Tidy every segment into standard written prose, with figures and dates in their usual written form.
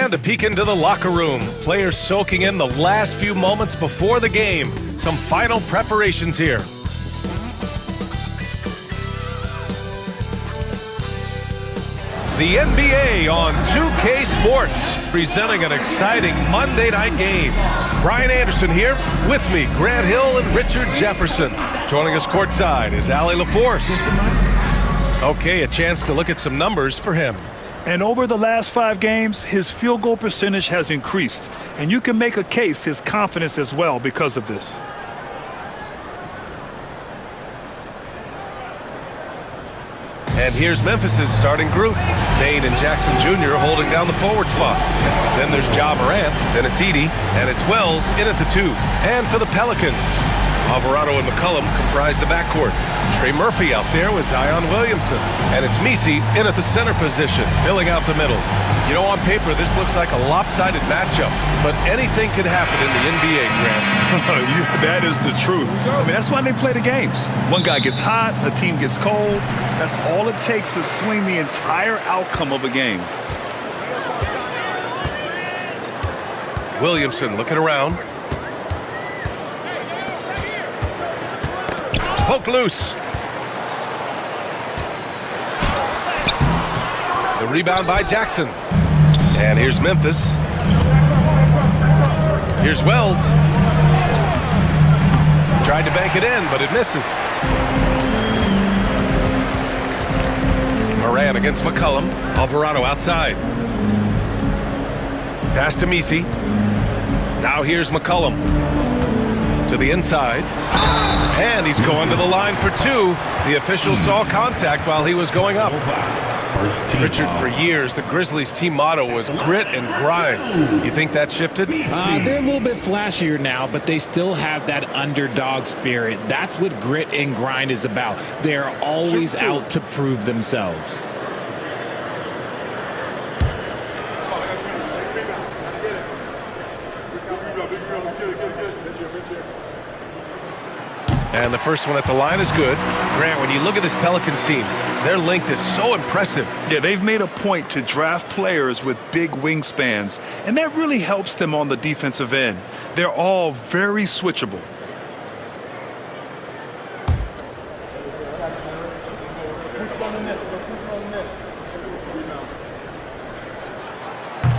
And a peek into the locker room. Players soaking in the last few moments before the game. Some final preparations here. The NBA on 2K Sports, presenting an exciting Monday night game. Brian Anderson here, with me, Grant Hill and Richard Jefferson. Joining us courtside is Allie LaForce. Okay, a chance to look at some numbers for him. And over the last 5 games, his field goal percentage has increased. And you can make a case his confidence as well because of this. And here's Memphis's starting group. Dane and Jackson Jr. holding down the forward spots. Then there's Ja Morant, then it's Edey, and it's Wells in at the 2. And for the Pelicans, Alvarado and McCollum comprise the backcourt. Trey Murphy out there with Zion Williamson. And it's Messi in at the center position, filling out the middle. You know, on paper, this looks like a lopsided matchup, but anything can happen in the NBA, Grant. That is the truth. I mean, that's why they play the games. One guy gets hot, a team gets cold. That's all it takes to swing the entire outcome of a game. Williamson looking around. Poke loose. The rebound by Jackson. And here's Memphis. Here's Wells. Tried to bank it in, but it misses. Morant against McCollum. Alvarado outside. Pass to Messi. Now here's McCollum. To the inside. And he's going to the line for 2. The official saw contact while he was going up. Richard, for years, the Grizzlies' team motto was grit and grind. You think that shifted? They're a little bit flashier now, but they still have that underdog spirit. That's what grit and grind is about. They're always out to prove themselves. And the first one at the line is good. Grant, when you look at this Pelicans team, their length is so impressive. Yeah, they've made a point to draft players with big wingspans, and that really helps them on the defensive end. They're all very switchable.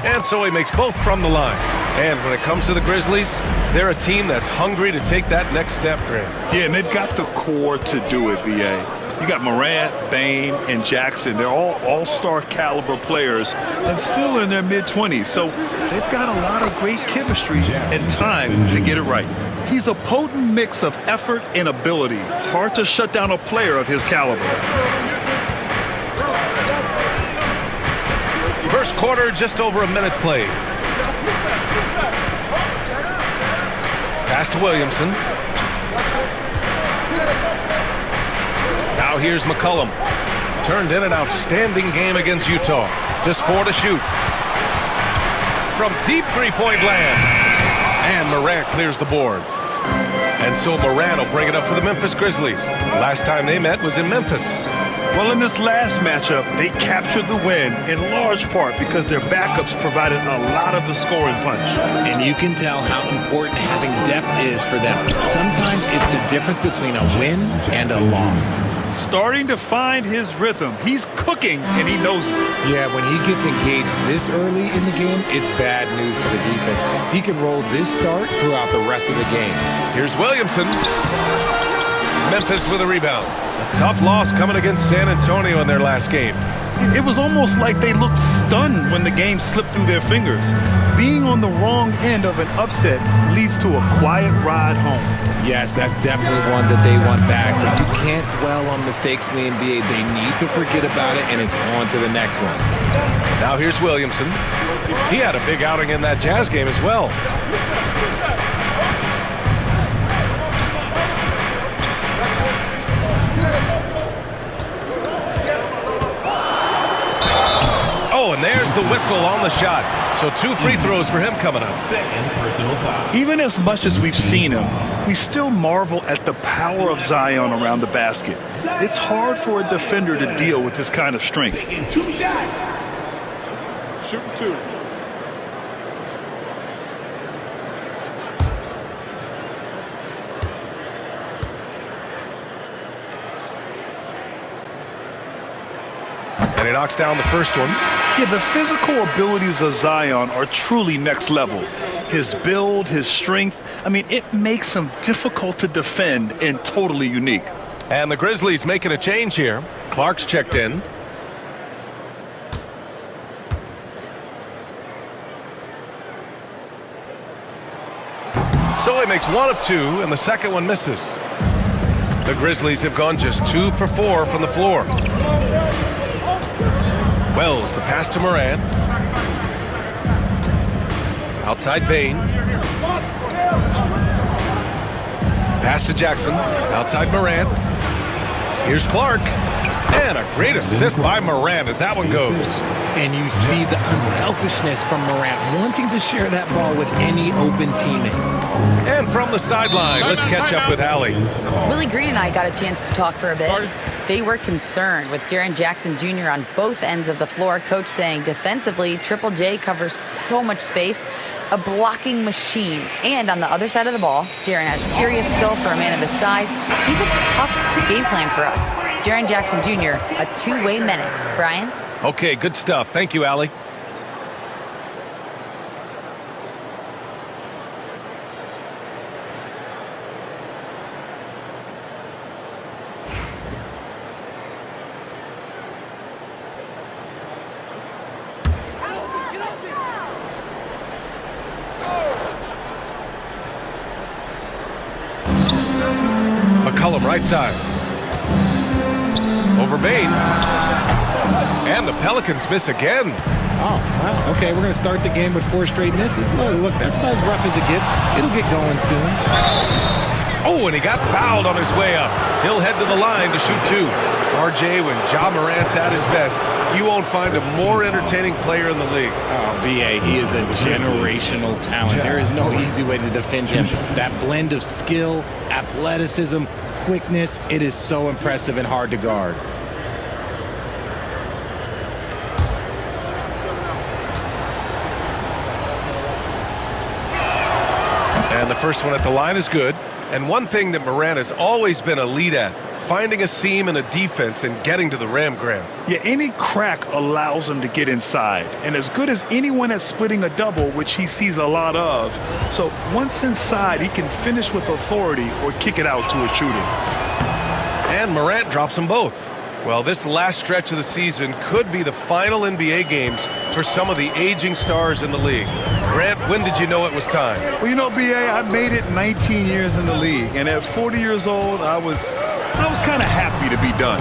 And so he makes both from the line. And when it comes to the Grizzlies, they're a team that's hungry to take that next step, Grant. Yeah, and they've got the core to do it, B.A. You got Morant, Bane, and Jackson. They're all all-star caliber players and still in their mid-20s. So they've got a lot of great chemistry and time to get it right. He's a potent mix of effort and ability. Hard to shut down a player of his caliber. First quarter, just over a minute played. Pass to Williamson. Now here's McCollum. Turned in an outstanding game against Utah. Just 4 to shoot. From deep three-point land. And Morant clears the board. And so Morant will bring it up for the Memphis Grizzlies. Last time they met was in Memphis. Well, in this last matchup, they captured the win in large part because their backups provided a lot of the scoring punch. And you can tell how important having depth is for them. Sometimes it's the difference between a win and a loss. Starting to find his rhythm. He's cooking, and he knows it. Yeah, when he gets engaged this early in the game, it's bad news for the defense. He can roll this start throughout the rest of the game. Here's Williamson. Memphis with a rebound. A tough loss coming against San Antonio in their last game. It was almost like they looked stunned when the game slipped through their fingers. Being on the wrong end of an upset leads to a quiet ride home. Yes, that's definitely one that they want back, but you can't dwell on mistakes in the NBA. They need to forget about it, and it's on to the next one. Now here's Williamson. He had a big outing in that Jazz game as well. Oh, and there's the whistle on the shot. So 2 free throws for him coming up. Even as much as we've seen him, we still marvel at the power of Zion around the basket. It's hard for a defender to deal with this kind of strength. 2 shots. Shooting 2. he knocks down the first one. Yeah, the physical abilities of Zion are truly next level. His build, his strength, I mean, it makes him difficult to defend and totally unique. And the Grizzlies making a change here. Clark's checked in. So he makes one of two, and the second one misses. The Grizzlies have gone just 2 for 4 from the floor. Wells, the pass to Morant. Outside Bane. Pass to Jackson. Outside Morant. Here's Clark. And a great assist by Morant as that one goes. And you see the unselfishness from Morant, wanting to share that ball with any open teammate. And from the sideline, let's catch up with Allie. Willie Green and I got a chance to talk for a bit. They were concerned with Jaren Jackson Jr. on both ends of the floor. Coach saying defensively, Triple J covers so much space, a blocking machine. And on the other side of the ball, Jaren has serious skill for a man of his size. He's a tough game plan for us. Jaren Jackson Jr., a two-way menace. Brian? Okay, good stuff. Thank you, Allie. McCollum, right side. Over Bane. And the Pelicans miss again. Oh, wow. Okay, we're going to start the game with 4 straight misses. Look, that's about as rough as it gets. It'll get going soon. Oh, and he got fouled on his way up. He'll head to the line to shoot 2. RJ, when Ja Morant's at his best, you won't find a more entertaining player in the league. Oh, B.A., he is a generational talent. There is no easy way to defend him. That blend of skill, athleticism, quickness, it is so impressive and hard to guard. And the first one at the line is good. And one thing that Morant has always been elite at, finding a seam in a defense and getting to the rim, Graham. Yeah, any crack allows him to get inside. And as good as anyone at splitting a double, which he sees a lot of. So once inside, he can finish with authority or kick it out to a shooter. And Morant drops them both. Well, this last stretch of the season could be the final NBA games for some of the aging stars in the league. Grant, when did you know it was time? Well, you know, B.A., I made it 19 years in the league. And at 40 years old, I was kind of happy to be done.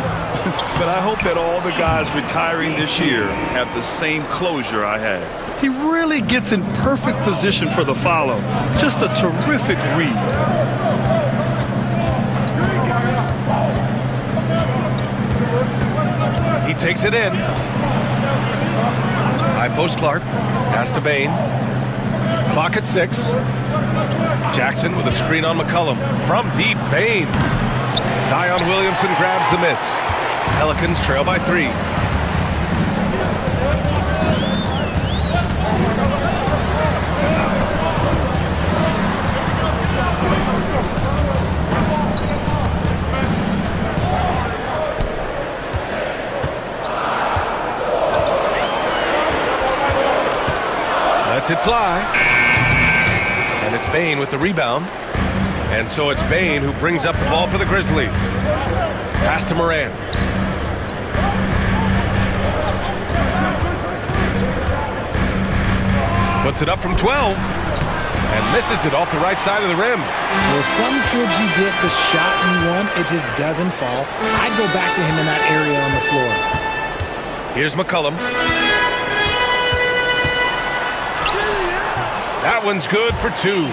But I hope that all the guys retiring this year have the same closure I had. He really gets in perfect position for the follow. Just a terrific read. He takes it in. High post Clark. Pass to Bane. Clock at 6. Jackson with a screen on McCollum. From deep, Bane. Zion Williamson grabs the miss. Pelicans trail by 3. Lets it fly. And it's Bane with the rebound. And so it's Bane who brings up the ball for the Grizzlies. Pass to Morant. Puts it up from 12. And misses it off the right side of the rim. Well, some trips you get the shot you want, it just doesn't fall. I'd go back to him in that area on the floor. Here's McCollum. That one's good for 2.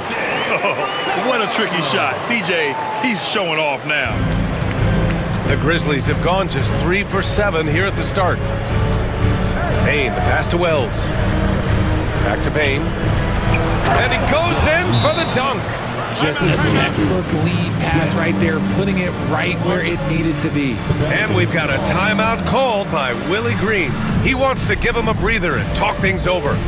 Oh, what a tricky shot. CJ, he's showing off now. The Grizzlies have gone just 3 for 7 here at the start. Bane, the pass to Wells. Back to Bane. And he goes in for the dunk. Just a textbook lead pass right there, putting it right where it needed to be. And we've got a timeout called by Willie Green. He wants to give him a breather and talk things over.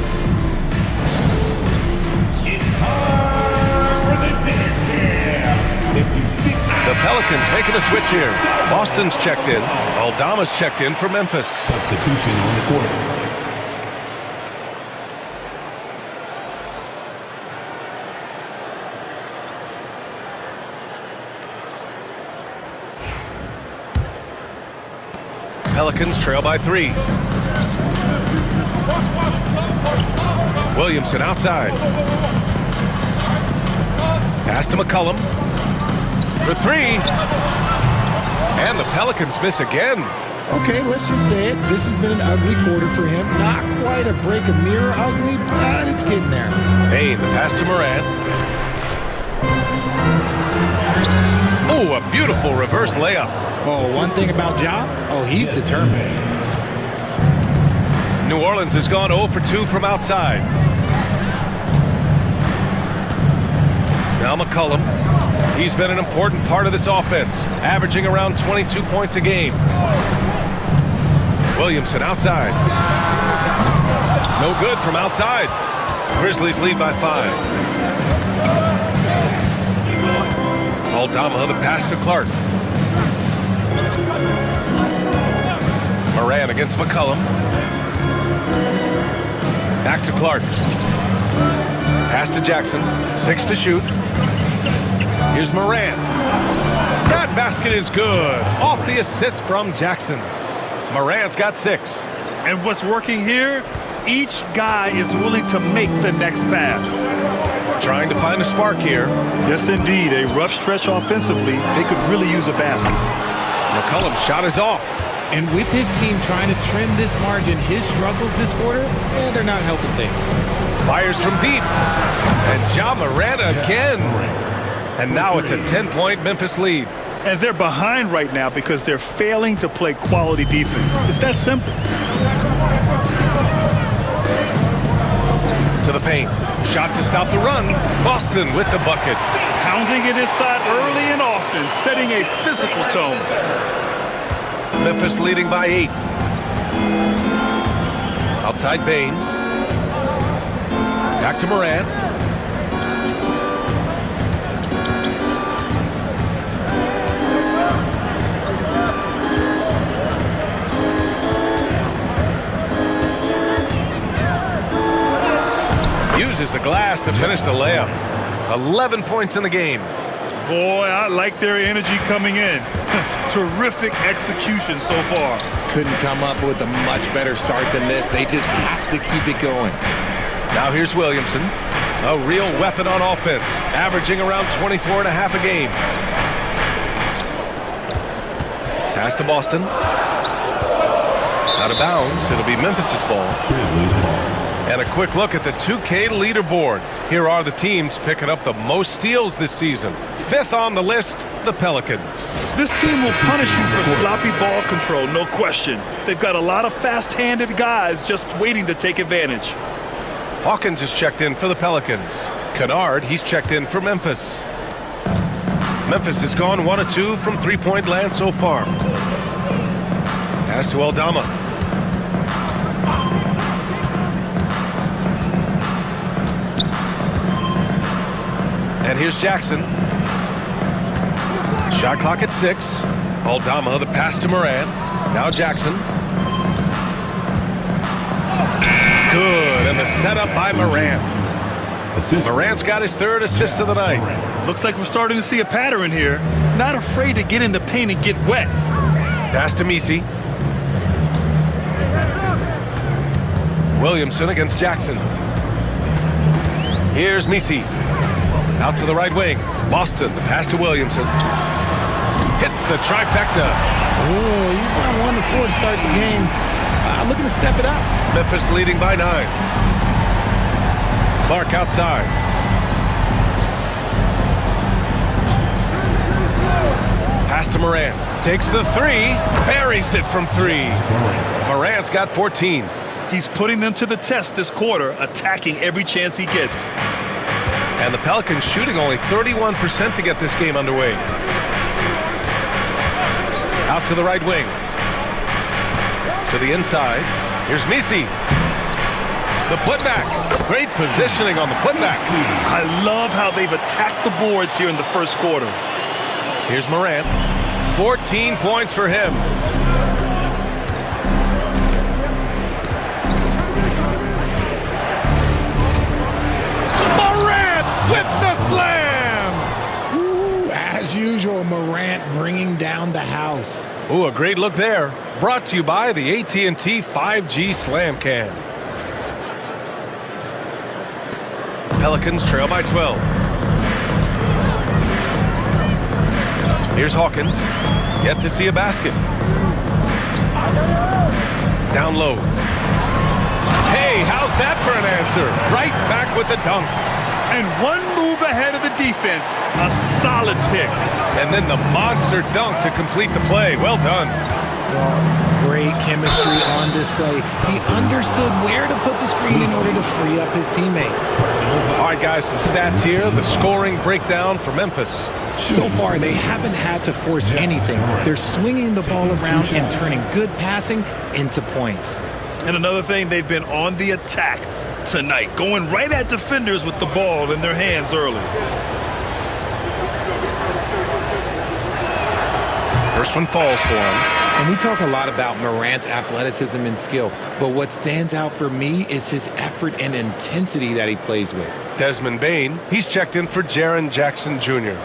The Pelicans Pelicans making a switch here. Boston's checked in, while Dama's checked in for Memphis. Substitution on the court. Pelicans trail by 3. Williamson outside. Pass to McCollum for 3. And the Pelicans miss again. Okay, let's just say it. This has been an ugly quarter for him. Not quite a break a mirror ugly, but it's getting there. Payne, the pass to Morant. Oh, a beautiful reverse layup. Oh, one thing about Ja, he's determined. New Orleans has gone 0 for 2 from outside. Now McCollum. He's been an important part of this offense, averaging around 22 points a game. Williamson outside. No good from outside. Grizzlies lead by 5. Aldama, the pass to Clark. Moran against McCollum. Back to Clark. Pass to Jackson. 6 to shoot. Here's Moran. That basket is good. Off the assist from Jackson. Moran's got 6. And what's working here? Each guy is willing to make the next pass. Trying to find a spark here. Yes, indeed. A rough stretch offensively. They could really use a basket. McCollum's shot is off. And with his team trying to trim this margin, his struggles this quarter, they're not helping things. Fires from deep. And Ja Morant again. And now it's a 10-point Memphis lead. And they're behind right now because they're failing to play quality defense. It's that simple. To the paint. Shot to stop the run. Boston with the bucket. Pounding it inside early and often, setting a physical tone. Memphis leading by 8. Outside Bane. Back to Morant. Uses the glass to finish the layup. 11 points in the game. Boy, I like their energy coming in. Terrific execution so far. Couldn't come up with a much better start than this. They just have to keep it going. Now here's Williamson. A real weapon on offense, averaging around 24 and a half a game. Pass to Boston. Out of bounds. It'll be Memphis's ball. And a quick look at the 2K leaderboard. Here are the teams picking up the most steals this season. 5th on the list, the Pelicans. This team will punish you for sloppy ball control, no question. They've got a lot of fast-handed guys just waiting to take advantage. Hawkins is checked in for the Pelicans. Kennard, he's checked in for Memphis. Memphis has gone 1 of 2 from three-point land so far. Pass to Aldama. And here's Jackson. Shot clock at 6. Aldama, the pass to Moran. Now Jackson. Good, and the setup by Moran. Morant's got his 3rd assist of the night. Looks like we're starting to see a pattern here. Not afraid to get in the paint and get wet. Pass to Misi. Williamson against Jackson. Here's Misi. Out to the right wing. Boston, the pass to Williamson. Hits the trifecta. Oh, you've got 1 to 4 to start the game. Looking to step it up. Memphis leading by 9. Clark outside. Pass to Moran. Takes the 3. Buries it from 3. Morant's got 14. He's putting them to the test this quarter, attacking every chance he gets. And the Pelicans shooting only 31% to get this game underway. Out to the right wing. To the inside. Here's Misi. The putback. Great positioning on the putback. I love how they've attacked the boards here in the first quarter. Here's Morant. 14 points for him. Morant with the slam! Ooh, as usual, Morant bringing down the house. Ooh, a great look there. Brought to you by the AT&T 5G Slam Cam. Pelicans trail by 12. Here's Hawkins. Yet to see a basket. Down low. Hey, how's that for an answer? Right back with the dunk. And one move ahead of the defense. A solid pick. And then the monster dunk to complete the play. Well done. Well, great chemistry on display. He understood where to put the screen in order to free up his teammate. All right, guys, some stats here. The scoring breakdown for Memphis. So far, they haven't had to force anything. They're swinging the ball around and turning good passing into points. And another thing, they've been on the attack tonight, going right at defenders with the ball in their hands early. First one falls for him. And we talk a lot about Morant's athleticism and skill, but what stands out for me is his effort and intensity that he plays with. Desmond Bane, he's checked in for Jaren Jackson Jr.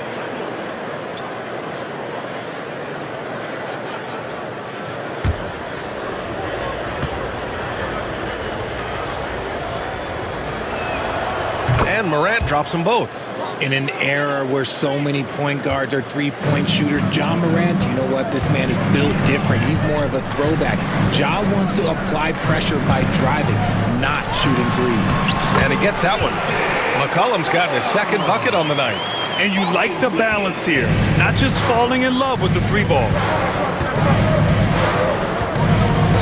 And Morant drops them both. In an era where so many point guards are three-point shooters, Ja Morant, you know what? This man is built different. He's more of a throwback. Ja wants to apply pressure by driving, not shooting threes. And he gets that one. McCollum's gotten his second bucket on the night. And you like the balance here, not just falling in love with the three ball.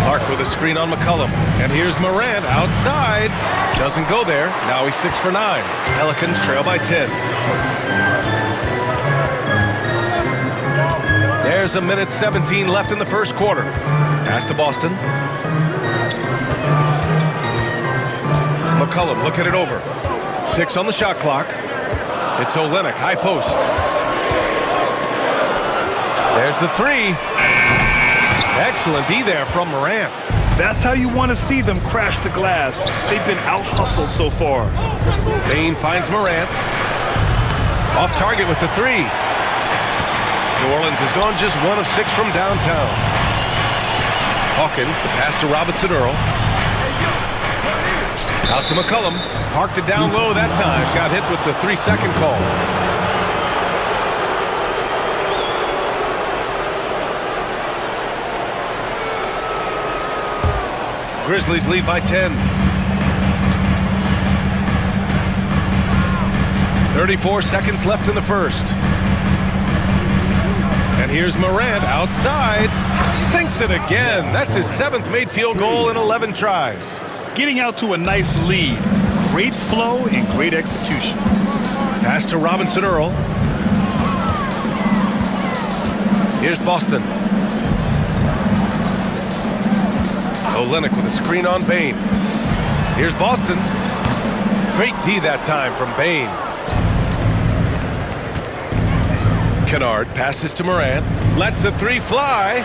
Clark with a screen on McCollum. And here's Morant outside. Doesn't go there. Now he's 6 for 9. Pelicans trail by 10. There's a minute 17 left in the first quarter. Pass to Boston. McCollum looking it over. 6 on the shot clock. It's Olynyk, high post. There's the three. Excellent D there from Morant. That's how you want to see them crash the glass. They've been out-hustled so far. Bane finds Morant. Off target with the three. New Orleans has gone just 1 of 6 from downtown. Hawkins, the pass to Robinson Earl. Out to McCollum. Parked it down low that time. Got hit with the 3-second call. Grizzlies lead by 10. 34 seconds left in the first. And here's Morant outside. Sinks it again. That's his 7th made field goal in 11 tries. Getting out to a nice lead. Great flow and great execution. Pass to Robinson Earl. Here's Boston. Olynyk with a screen on Bane. Here's Boston. Great D that time from Bane. Kennard passes to Morant. Lets the three fly.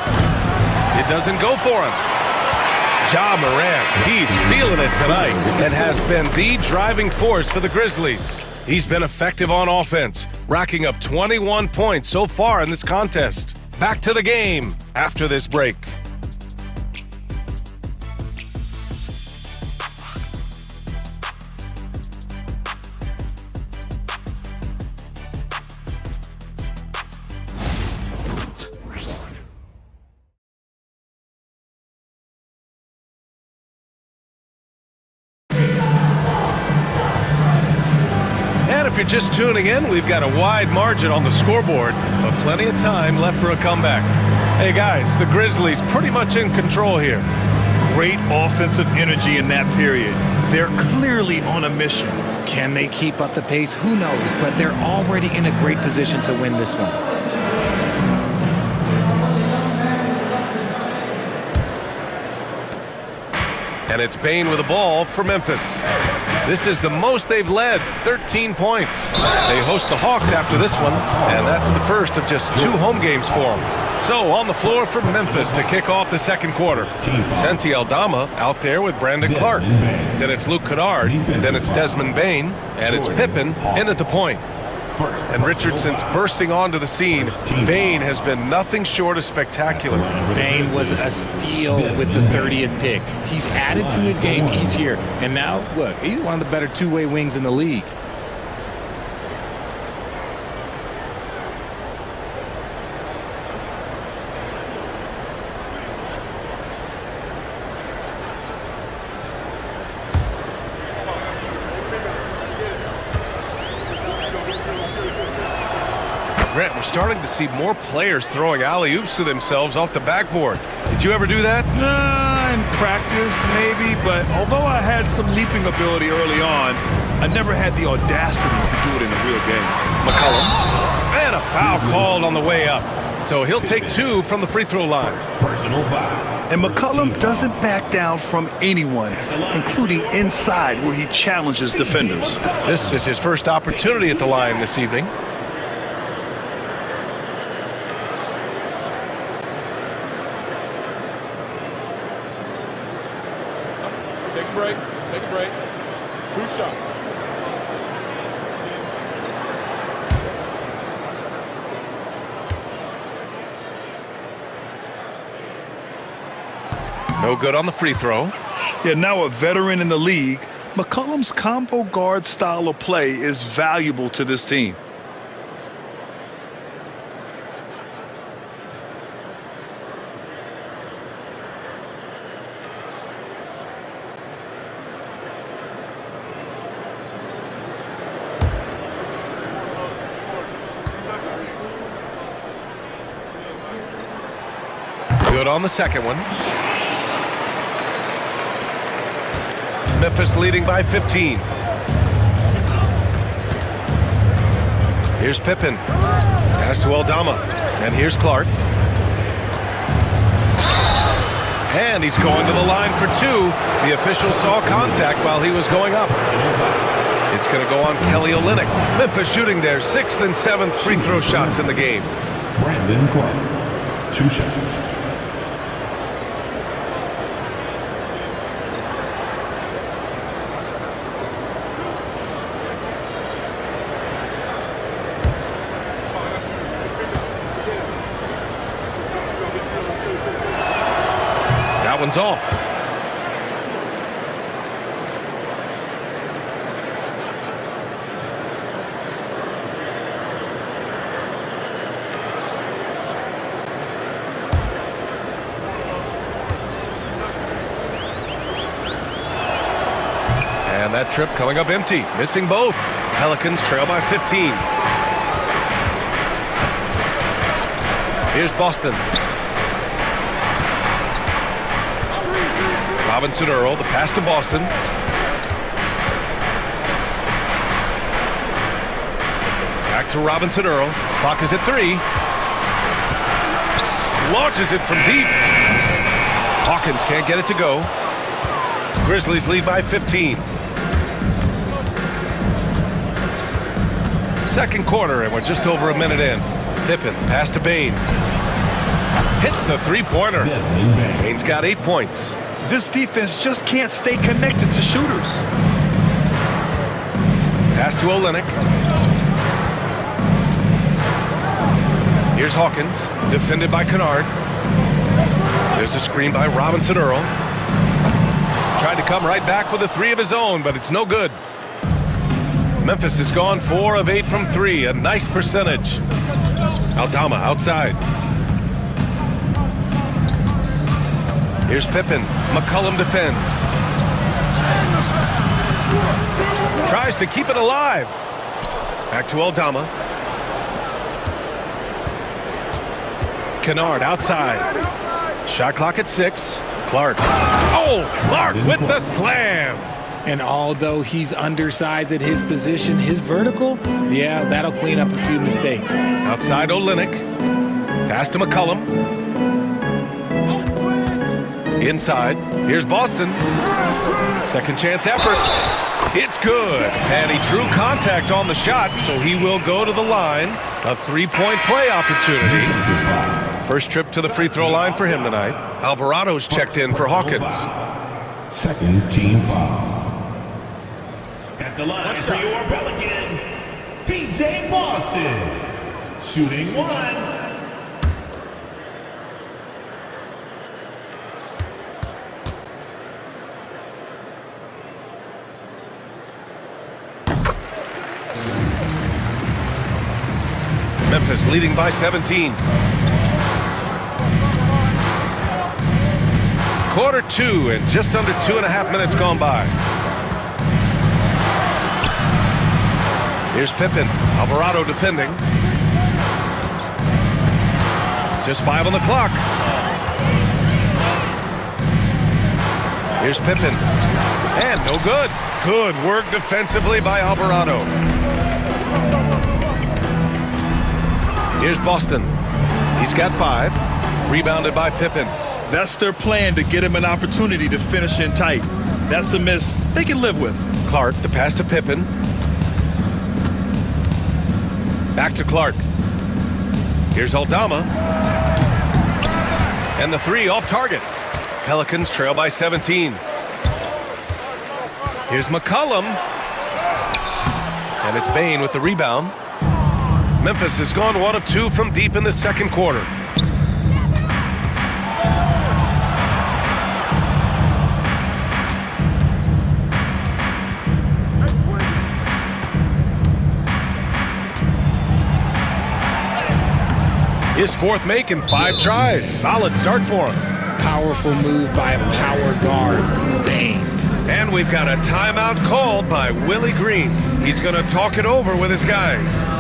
It doesn't go for him. Ja Morant, he's feeling it tonight and has been the driving force for the Grizzlies. He's been effective on offense, racking up 21 points so far in this contest. Back to the game after this break. If you're just tuning in, we've got a wide margin on the scoreboard, but plenty of time left for a comeback. Hey guys, the Grizzlies pretty much in control here. Great offensive energy in that period. They're clearly on a mission. Can they keep up the pace? Who knows, but they're already in a great position to win this one. And it's Bane with the ball for Memphis. This is the most they've led, 13 points. They host the Hawks after this one, and that's the first of just 2 home games for them. So on the floor for Memphis to kick off the second quarter. Santi Aldama out there with Brandon Clark. Then it's Luke Kennard, then it's Desmond Bane, and it's Pippen in at the point. And Richardson's bursting onto the scene. Bane has been nothing short of spectacular. Bane was a steal with the 30th pick. He's added to his game each year. And now, look, he's one of the better two-way wings in the league. Grant, we're starting to see more players throwing alley-oops to themselves off the backboard. Did you ever do that? In practice, maybe, but although I had some leaping ability early on, I never had the audacity to do it in a real game. McCollum. And a foul called on the way up. So he'll take 2 from the free throw line. Personal foul. And McCollum doesn't back down from anyone, including inside where he challenges defenders. This is his first opportunity at the line this evening. Take a break. 2 shots. No good on the free throw. Yeah, now a veteran in the league, McCollum's combo guard style of play is valuable to this team. Good on the second one. Memphis leading by 15. Here's Pippen. Pass to Aldama. And here's Clark. And he's going to the line for 2. The official saw contact while he was going up. It's going to go on Kelly Olynyk. Memphis shooting their 6th and 7th free throw shots in the game. Brandon Clark. 2 shots. That one's off. And that trip coming up empty, missing both. Pelicans trail by 15. Here's Boston. Robinson Earl, the pass to Boston. Back to Robinson Earl. Clock is at 3. Launches it from deep. Hawkins can't get it to go. Grizzlies lead by 15. Second quarter, and we're just over a minute in. Pippen, pass to Bane. Hits the three-pointer. Bane's got 8 points. This defense just can't stay connected to shooters. Pass to Olynyk. Here's Hawkins, defended by Kennard. There's a screen by Robinson Earl. Tried to come right back with a 3 of his own, but it's no good. Memphis has gone 4 of 8 from 3, a nice percentage. Aldama outside. Here's Pippen. McCollum defends. Tries to keep it alive. Back to Aldama. Kennard outside. Shot clock at 6. Clark. Oh, Clark with the slam. And although he's undersized at his position, his vertical, yeah, that'll clean up a few mistakes. Outside Olynyk. Pass to McCollum. Inside. Here's Boston. Second chance effort. It's good. And he drew contact on the shot, so he will go to the line. A three-point play opportunity. First trip to the free throw line for him tonight. Alvarado's checked in for Hawkins. Second team foul. At the line for your Pelicans, PJ Boston. Shooting one. Memphis leading by 17. Quarter two and just under 2.5 minutes gone by. Here's Pippen. Alvarado defending. Just 5 on the clock. Here's Pippen. And no good. Good work defensively by Alvarado. Here's Boston. He's got 5. Rebounded by Pippen. That's their plan, to get him an opportunity to finish in tight. That's a miss they can live with. Clark, the pass to Pippen. Back to Clark. Here's Aldama. And the 3 off target. Pelicans trail by 17. Here's McCollum. And it's Bane with the rebound. Memphis has gone 1 of 2 from deep in the second quarter. His 4th make in 5 tries. Solid start for him. Powerful move by a power guard. Bang. And we've got a timeout called by Willie Green. He's going to talk it over with his guys.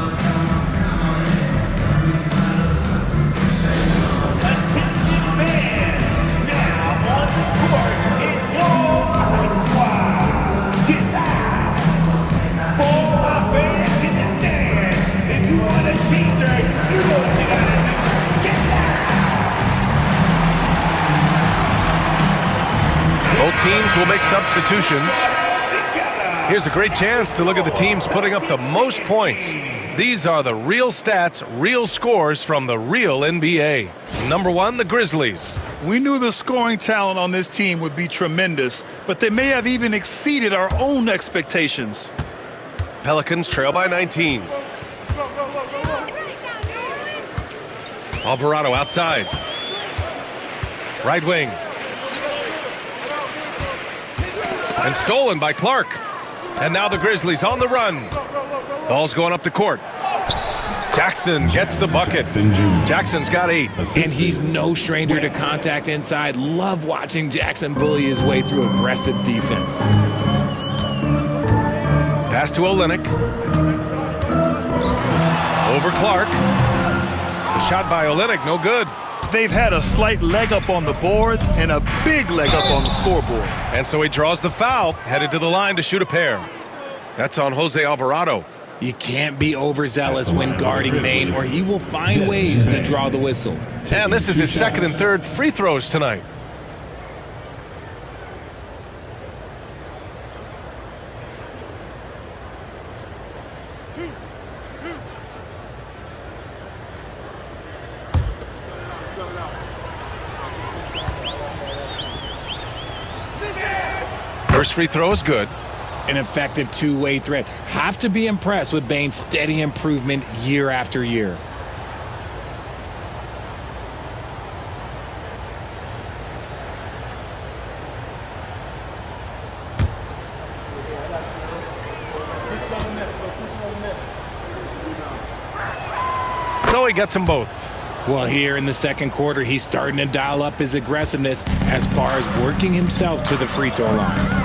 Both teams will make substitutions. Here's a great chance to look at the teams putting up the most points. These are the real stats, real scores from the real NBA. Number 1, the Grizzlies. We knew the scoring talent on this team would be tremendous, but they may have even exceeded our own expectations. Pelicans trail by 19. Alvarado outside. Right wing. And stolen by Clark. And now the Grizzlies on the run. Ball's going up the court. Jackson gets the bucket. Jackson's got 8. And he's no stranger to contact inside. Love watching Jackson bully his way through aggressive defense. Pass to Olynyk. Over Clark. The shot by Olynyk, no good. They've had a slight leg up on the boards and a big leg up on the scoreboard. And so he draws the foul, headed to the line to shoot a pair. That's on Jose Alvarado. You can't be overzealous when guarding Maine, or he will find ways to draw the whistle. And this is his 2nd and 3rd free throws tonight. First free throw is good. An effective two-way threat. Have to be impressed with Bane's steady improvement year after year. So he gets them both. Well, here in the second quarter, he's starting to dial up his aggressiveness as far as working himself to the free throw line.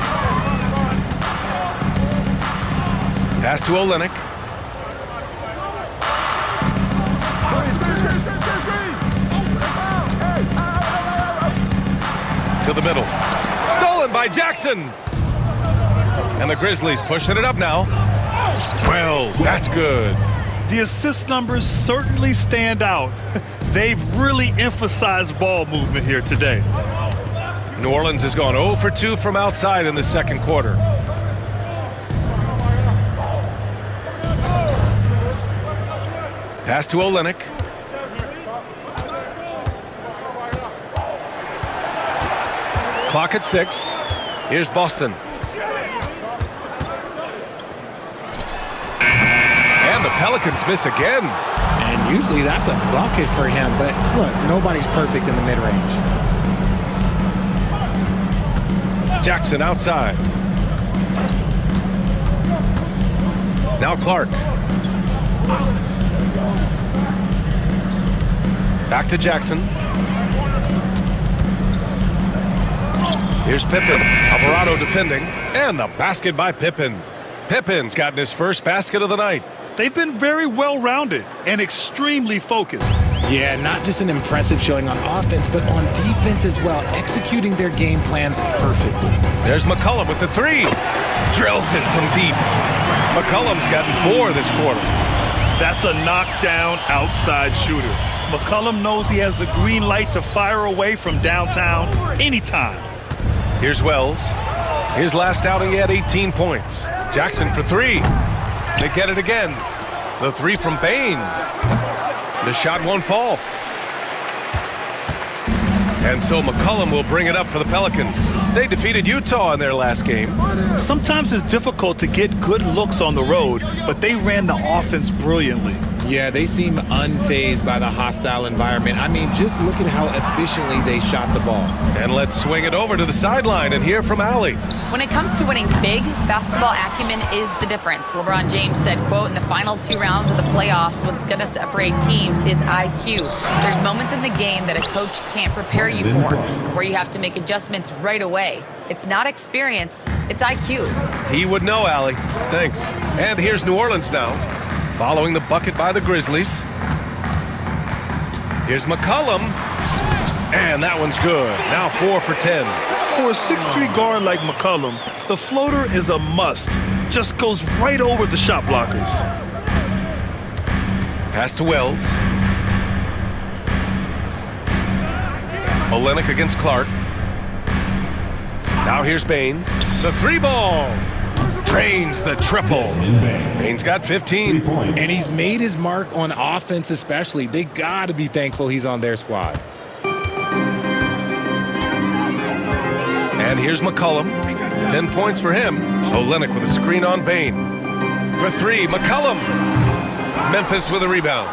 Pass to Olynyk. To the middle. Stolen by Jackson. And the Grizzlies pushing it up now. Wells, that's good. The assist numbers certainly stand out. They've really emphasized ball movement here today. New Orleans has gone 0 for 2 from outside in the second quarter. Pass to Olynyk. Clock at 6. Here's Boston. And the Pelicans miss again. And usually that's a bucket for him. But look, nobody's perfect in the mid-range. Jackson outside. Now Clark. Back to Jackson. Here's Pippen. Alvarado defending. And the basket by Pippen. Pippen's gotten his first basket of the night. They've been very well-rounded and extremely focused. Yeah, not just an impressive showing on offense, but on defense as well, executing their game plan perfectly. There's McCollum with the 3. Drills it from deep. McCollum's gotten 4 this quarter. That's a knockdown outside shooter. McCollum knows he has the green light to fire away from downtown anytime. Here's Wells. His last outing, he had 18 points. Jackson for 3. They get it again. The 3 from Bane. The shot won't fall. And so McCollum will bring it up for the Pelicans. They defeated Utah in their last game. Sometimes it's difficult to get good looks on the road, but they ran the offense brilliantly. Yeah, they seem unfazed by the hostile environment. I mean, just look at how efficiently they shot the ball. And let's swing it over to the sideline and hear from Allie. When it comes to winning big, basketball acumen is the difference. LeBron James said, quote, in the final 2 rounds of the playoffs, what's going to separate teams is IQ. There's moments in the game that a coach can't prepare you for, where you have to make adjustments right away. It's not experience, it's IQ. He would know, Allie. Thanks. And here's New Orleans now. Following the bucket by the Grizzlies. Here's McCollum. And that one's good. Now 4 for 10. For a 6'3" guard like McCollum, the floater is a must. Just goes right over the shot blockers. Pass to Wells. Olynyk against Clark. Now here's Bane. The 3-ball. Drains the triple. Bane's got 15. And he's made his mark on offense especially. They got to be thankful he's on their squad. And here's McCollum. 10 points for him. Olynyk with a screen on Bane. For 3, McCollum. Memphis with a rebound.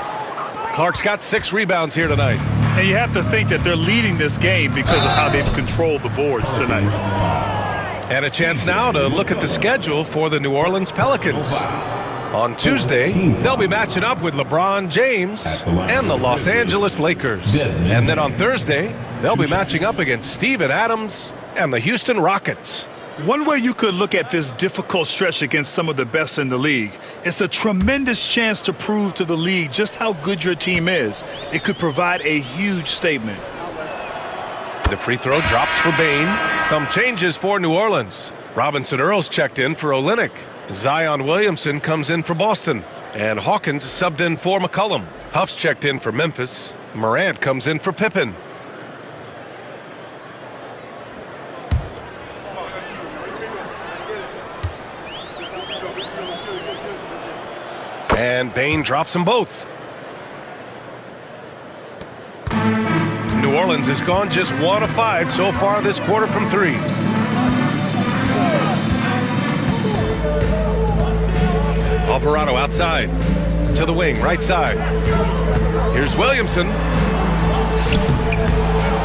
Clark's got 6 rebounds here tonight. And you have to think that they're leading this game because of how they've controlled the boards tonight. And a chance now to look at the schedule for the New Orleans Pelicans. On Tuesday, they'll be matching up with LeBron James and the Los Angeles Lakers. And then on Thursday, they'll be matching up against Steven Adams and the Houston Rockets. One way you could look at this difficult stretch against some of the best in the league, it's a tremendous chance to prove to the league just how good your team is. It could provide a huge statement. The free throw drops for Bane. Some changes for New Orleans. Robinson Earls checked in for Olynyk. Zion Williamson comes in for Boston. And Hawkins subbed in for McCollum. Huff's checked in for Memphis. Morant comes in for Pippen. And Bane drops them both. New Orleans has gone just 1 of 5 so far this quarter from 3. Alvarado outside. To the wing, right side. Here's Williamson.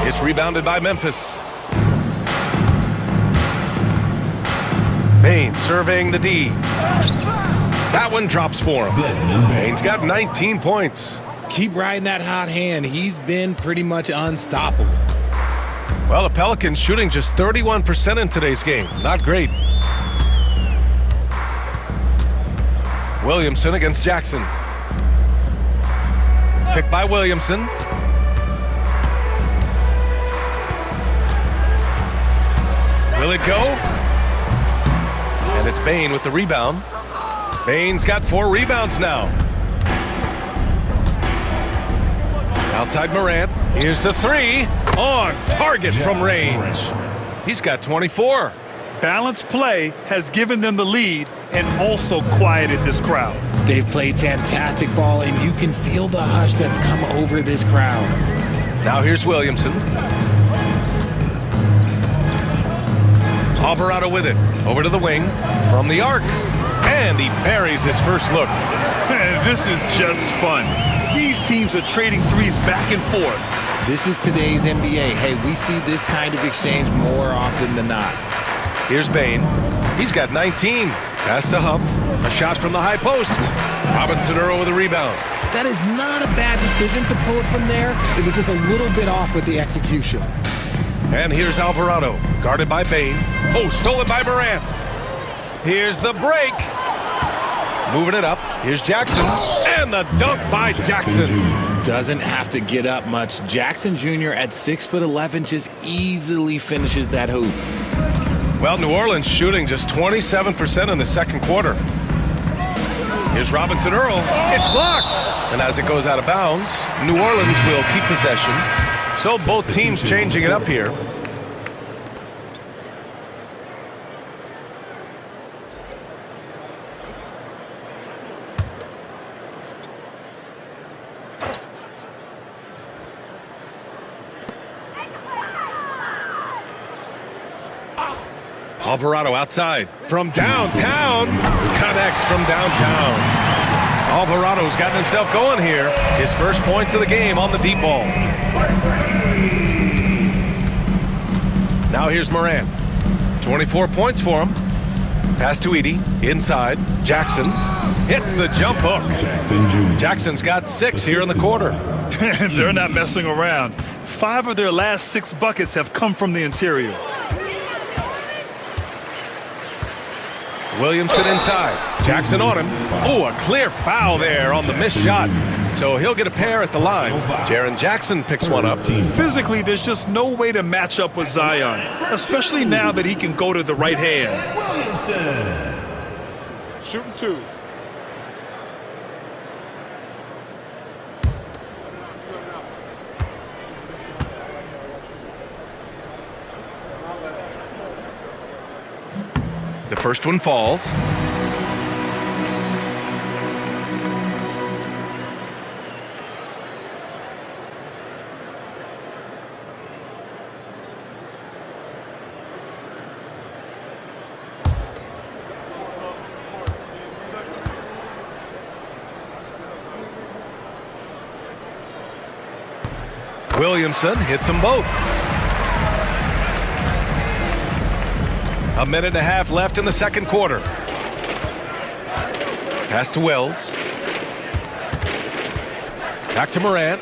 It's rebounded by Memphis. Bane surveying the D. That one drops for him. Bane's got 19 points. Keep riding that hot hand. He's been pretty much unstoppable. Well, the Pelicans shooting just 31% in today's game. Not great. Williamson against Jackson. Picked by Williamson. Will it go? And it's Bane with the rebound. Bane's got 4 rebounds now. Outside Morant. Here's the 3. On target from range. He's got 24. Balanced play has given them the lead and also quieted this crowd. They've played fantastic ball, and you can feel the hush that's come over this crowd. Now here's Williamson. Alvarado with it. Over to the wing. From the arc. And he buries his first look. This is just fun. These teams are trading threes back and forth. This is today's NBA. Hey, we see this kind of exchange more often than not. Here's Bain. He's got 19. Pass to Huff. A shot from the high post. Robinson-Earl with a rebound. That is not a bad decision to pull it from there. It was just a little bit off with the execution. And here's Alvarado, guarded by Bain. Oh, stolen by Morant. Here's the break. Moving it up. Here's Jackson. And the dunk by Jackson. Doesn't have to get up much. Jackson Jr. at 6'11" just easily finishes that hoop. Well, New Orleans shooting just 27% in the second quarter. Here's Robinson-Earl. It's blocked. And as it goes out of bounds, New Orleans will keep possession. So both teams changing it up here. Alvarado outside from downtown. Connects from downtown. Alvarado's gotten himself going here. His first points of the game on the deep ball. Now here's Morant. 24 points for him. Pass to Edey. Inside. Jackson hits the jump hook. Jackson's got 6 here in the quarter. They're not messing around. 5 of their last 6 buckets have come from the interior. Williamson inside. Jackson on him. Oh, a clear foul there on the missed shot. So he'll get a pair at the line. Jaren Jackson picks one up. Physically, there's just no way to match up with Zion, especially now that he can go to the right hand. Shooting 2. The first one falls. Williamson hits them both. A minute and a half left in the second quarter. Pass to Wells. Back to Morant.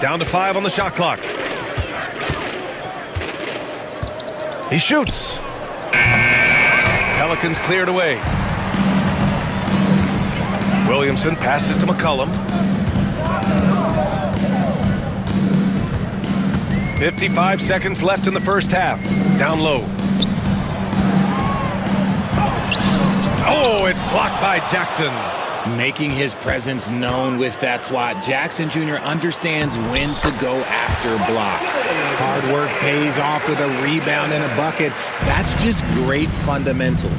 Down to 5 on the shot clock. He shoots. Pelicans cleared away. Williamson passes to McCollum. 55 seconds left in the first half. Down low. Oh, it's blocked by Jackson. Making his presence known with that swat. Jackson Jr. understands when to go after blocks. Hard work pays off with a rebound and a bucket. That's just great fundamentals.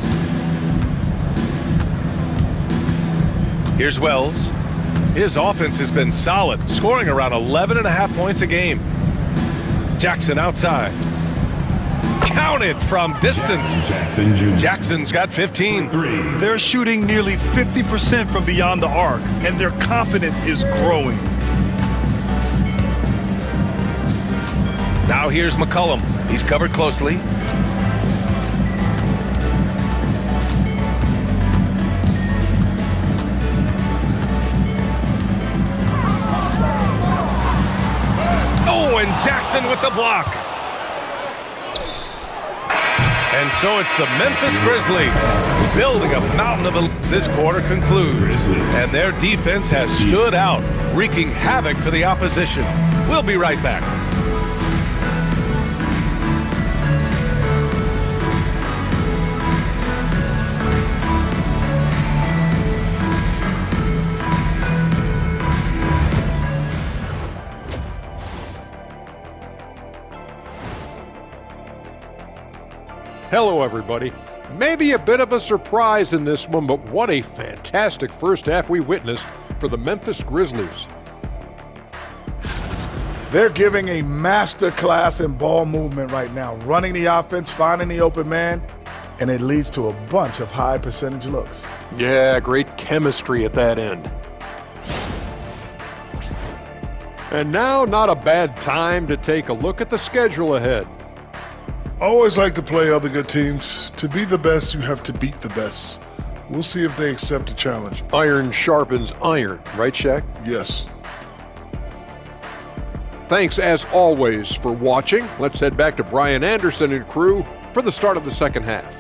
Here's Wells. His offense has been solid, scoring around 11.5 points a game. Jackson outside. Counted from distance. Jackson's got 15. They're shooting nearly 50% from beyond the arc, and their confidence is growing. Now here's McCollum. He's covered closely. Oh, and Jackson with the block. And so it's the Memphis Grizzlies building a mountain of elites. This quarter concludes, and their defense has stood out, wreaking havoc for the opposition. We'll be right back. Hello, everybody. Maybe a bit of a surprise in this one, but what a fantastic first half we witnessed for the Memphis Grizzlies. They're giving a master class in ball movement right now, running the offense, finding the open man, and it leads to a bunch of high percentage looks. Yeah, great chemistry at that end. And now, not a bad time to take a look at the schedule ahead. I always like to play other good teams. To be the best, you have to beat the best. We'll see if they accept the challenge. Iron sharpens iron, right, Shaq? Yes. Thanks, as always, for watching. Let's head back to Brian Anderson and crew for the start of the second half.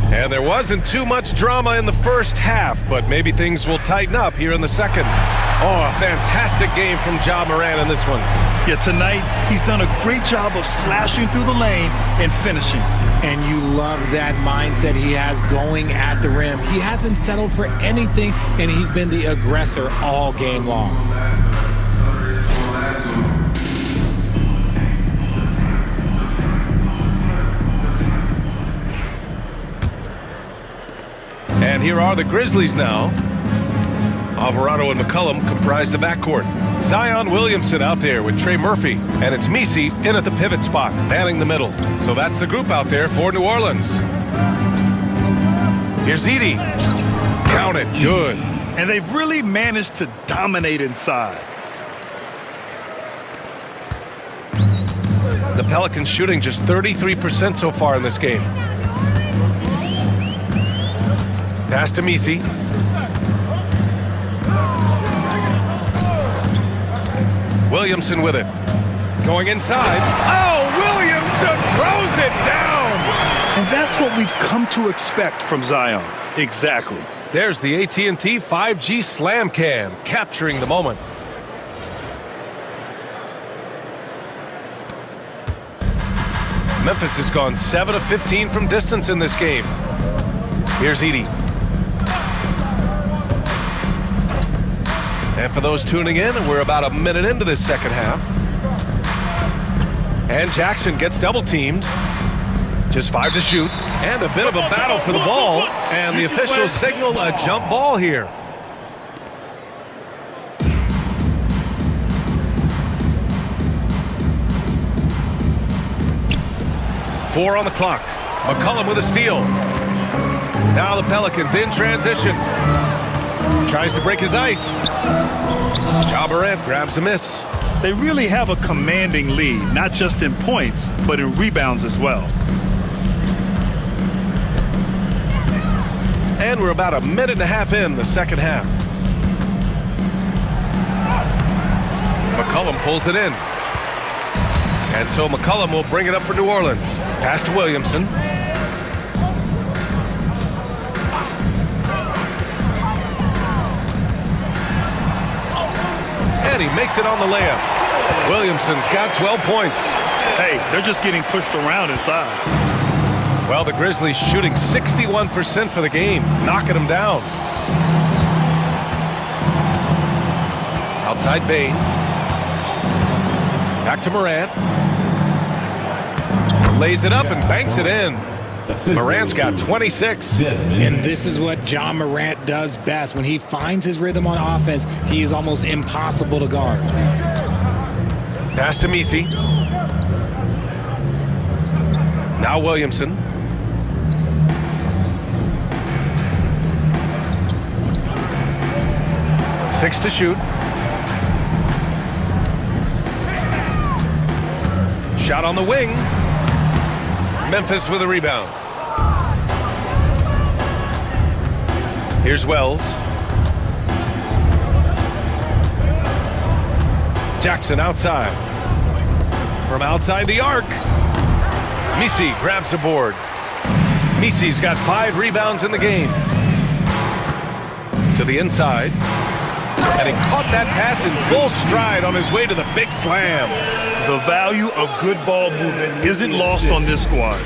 And there wasn't too much drama in the first half, but maybe things will tighten up here in the second. Oh, a fantastic game from Ja Morant in this one. Yeah, tonight he's done a great job of slashing through the lane and finishing. And you love that mindset he has going at the rim. He hasn't settled for anything, and he's been the aggressor all game long. And here are the Grizzlies now. Alvarado and McCollum comprise the backcourt. Zion Williamson out there with Trey Murphy. And it's Messi in at the pivot spot, manning the middle. So that's the group out there for New Orleans. Here's Edie. Count it. Good. And they've really managed to dominate inside. The Pelicans shooting just 33% so far in this game. Pass to Messi. Williamson with it. Going inside. Oh, Williamson throws it down. And that's what we've come to expect from Zion. Exactly. There's the AT&T 5G Slam Cam, capturing the moment. Memphis has gone 7 of 15 from distance in this game. Here's Edie. And for those tuning in, we're about a minute into this second half. And Jackson gets double-teamed. Just 5 to shoot. And a bit of a battle for the ball. And the officials signal a jump ball here. Four on the clock. McCollum with a steal. Now the Pelicans in transition. Tries to break his ice. Ja Morant grabs a miss. They really have a commanding lead, not just in points, but in rebounds as well. And we're about a minute and a half in the second half. McCollum pulls it in. And so McCollum will bring it up for New Orleans. Pass to Williamson. And he makes it on the layup. Williamson's got 12 points. Hey, they're just getting pushed around inside. Well, the Grizzlies shooting 61% for the game, knocking them down. Outside Bain. Back to Morant. Lays it up and banks it in. Morant's got 26. And this is what Ja Morant does best. When he finds his rhythm on offense, he is almost impossible to guard. Pass to Messi. Now Williamson. Six to shoot. Shot on the wing. Memphis with a rebound. Here's Wells. Jackson outside. From outside the arc. Messi grabs the board. Messi's got 5 rebounds in the game. To the inside. And he caught that pass in full stride on his way to the big slam. The value of good ball movement isn't lost on this squad.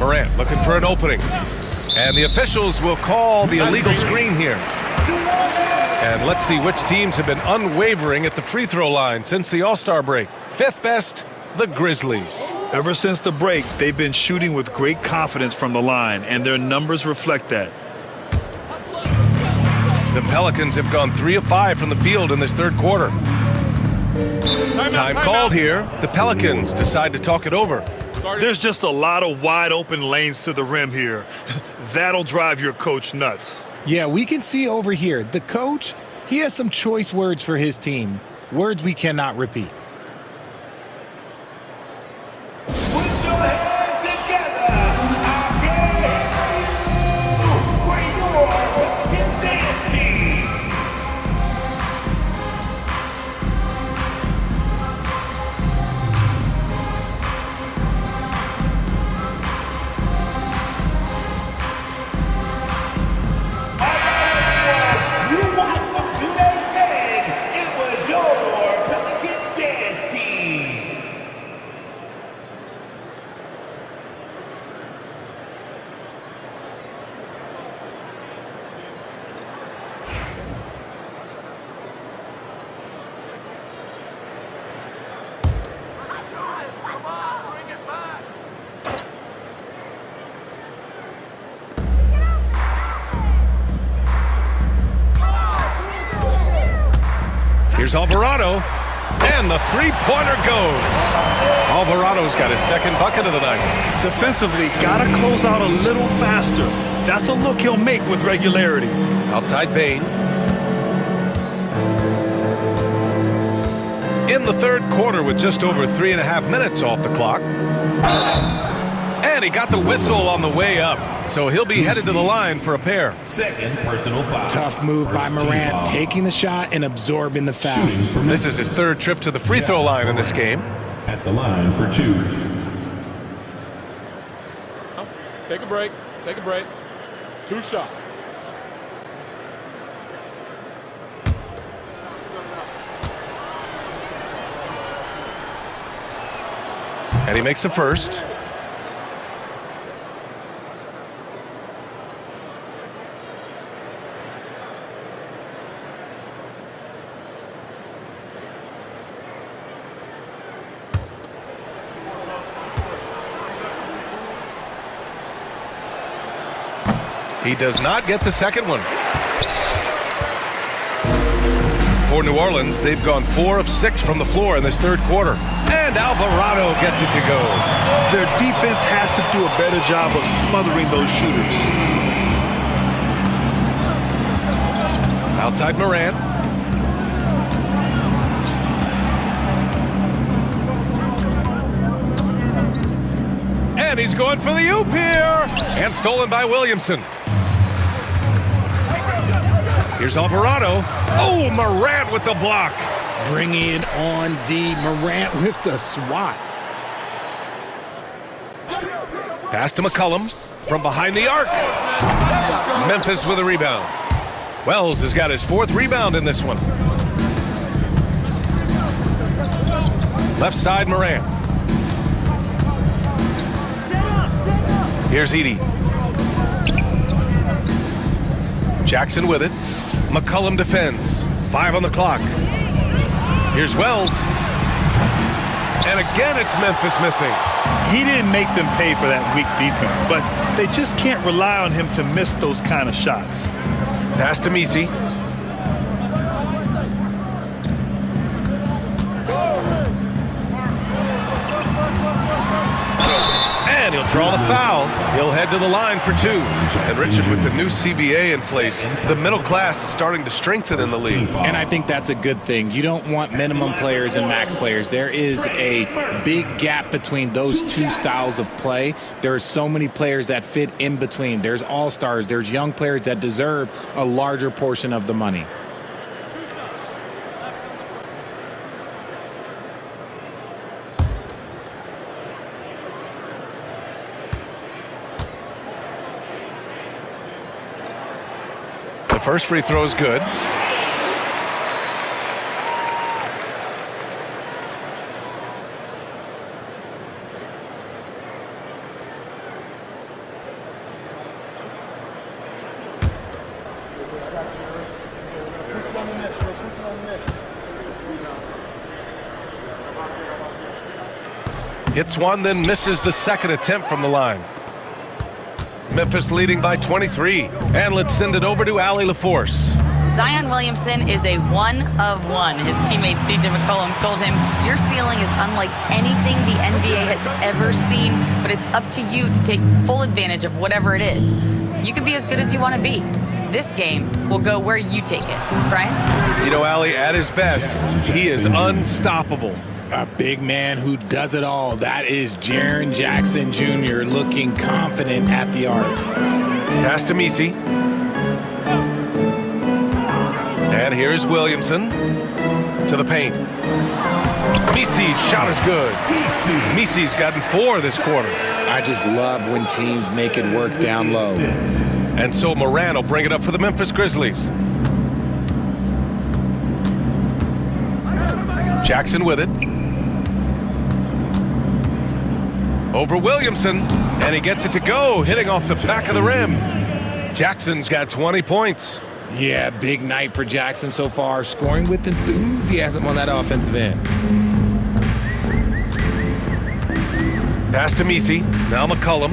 Morant looking for an opening. And the officials will call the illegal screen here. And let's see which teams have been unwavering at the free throw line since the All-Star break. Fifth best, the Grizzlies. Ever since the break, they've been shooting with great confidence from the line, and their numbers reflect that. The Pelicans have gone 3 of 5 from the field in this third quarter. Time called here. The Pelicans decide to talk it over. There's just a lot of wide open lanes to the rim here. That'll drive your coach nuts. Yeah, we can see over here, the coach, he has some choice words for his team. Words we cannot repeat. Put your hands together again for your Pelicans dance team. You watched them do their thing. It was your Pelicans dance team. Here's Alvarado, and the three-pointer goes. Alvarado's got his second bucket of the night. Defensively, gotta close out a little faster. That's a look he'll make with regularity. Outside Bain. In the third quarter with just over 3.5 minutes off the clock. And he got the whistle on the way up, so he'll be headed to the line for a pair. Second personal foul. Tough move by First team Morant, foul. taking the shot and absorbing the foul. Shooting for This is his third trip to the free throw line in this game. at the line for 2. Take a break. Take a break. 2 shots. And he makes the first. He does not get the second one. For New Orleans, they've gone 4 of 6 from the floor in this third quarter. And Alvarado gets it to go. Their defense has to do a better job of smothering those shooters. Outside Morant. And he's going for the oop here. And stolen by Williamson. Here's Alvarado. Oh, Morant with the block. Bringing it on D. Morant with the swat. Pass to McCollum from behind the arc. Memphis with a rebound. Wells has got his 4th rebound in this one. Left side Morant. Here's Edey. Jackson with it. McCollum defends. 5 on the clock. Here's Wells. And again, it's Memphis missing. He didn't make them pay for that weak defense, but they just can't rely on him to miss those kind of shots. Pass to Messi. And he'll draw the foul. He'll head to the line for 2. And Richard, with the new CBA in place, the middle class is starting to strengthen in the league. And I think that's a good thing. You don't want minimum players and max players. There is a big gap between those two styles of play. There are so many players that fit in between. There's all-stars. There's young players that deserve a larger portion of the money. The first free throw is good. Hits one, then misses the second attempt from the line. Memphis leading by 23. And let's send it over to Allie LaForce. Zion Williamson is a one of one. His teammate CJ McCollum told him, your ceiling is unlike anything the NBA has ever seen, but it's up to you to take full advantage of whatever it is. You can be as good as you want to be. This game will go where you take it. Brian? You know, Allie, at his best, he is unstoppable. A big man who does it all. That is Jaren Jackson Jr. looking confident at the arc. Pass to Messi. And here's Williamson to the paint. Messi's shot is good. Messi's gotten 4 this quarter. I just love when teams make it work down low. And so Moran will bring it up for the Memphis Grizzlies. Jackson with it. Over Williamson, and he gets it to go, hitting off the back of the rim. Jackson's got 20 points. Yeah, big night for Jackson so far, scoring with enthusiasm on that offensive end. Pass to Messi, now McCollum.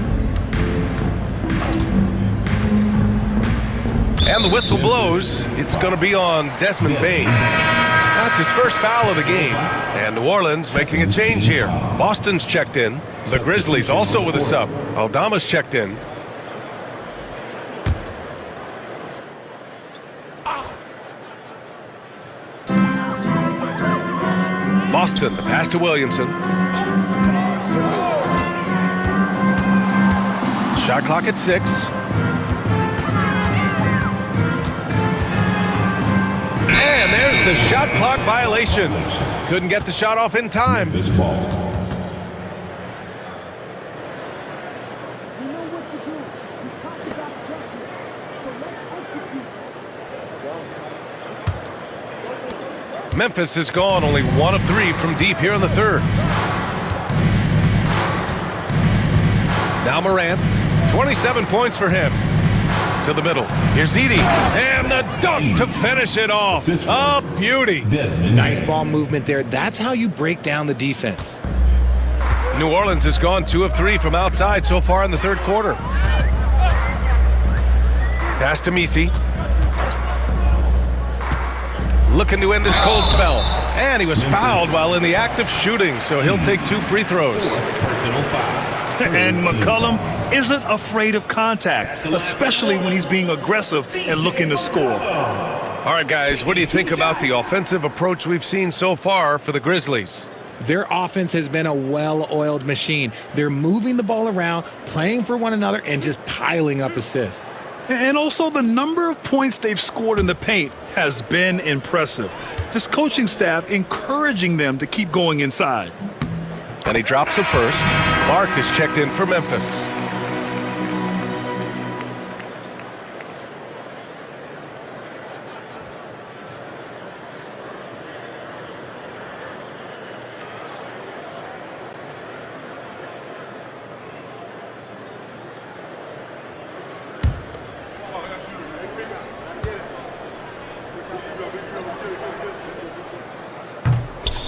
And the whistle blows. It's going to be on Desmond Bane. That's his first foul of the game. And New Orleans making a change here. Boston's checked in. The Grizzlies also with a sub. Aldama's checked in. Boston, the pass to Williamson. Shot clock at 6. And there's the shot clock violation. Couldn't get the shot off in time. This ball. Memphis has gone only 1 of 3 from deep here in the third. Now Morant, 27 points for him. To the middle. Here's Edey. And the dunk to finish it off. A beauty. Nice ball movement there. That's how you break down the defense. New Orleans has gone 2 of 3 from outside so far in the third quarter. Pass to Messi. Looking to end his cold spell. And he was fouled while in the act of shooting, so he'll take 2 free throws. And McCollum isn't afraid of contact, especially when he's being aggressive and looking to score. All right, guys, what do you think about the offensive approach we've seen so far for the Grizzlies? Their offense has been a well-oiled machine. They're moving the ball around, playing for one another, and just piling up assists. And also the number of points they've scored in the paint has been impressive. This coaching staff encouraging them to keep going inside. And he drops it first. Clark is checked in for Memphis.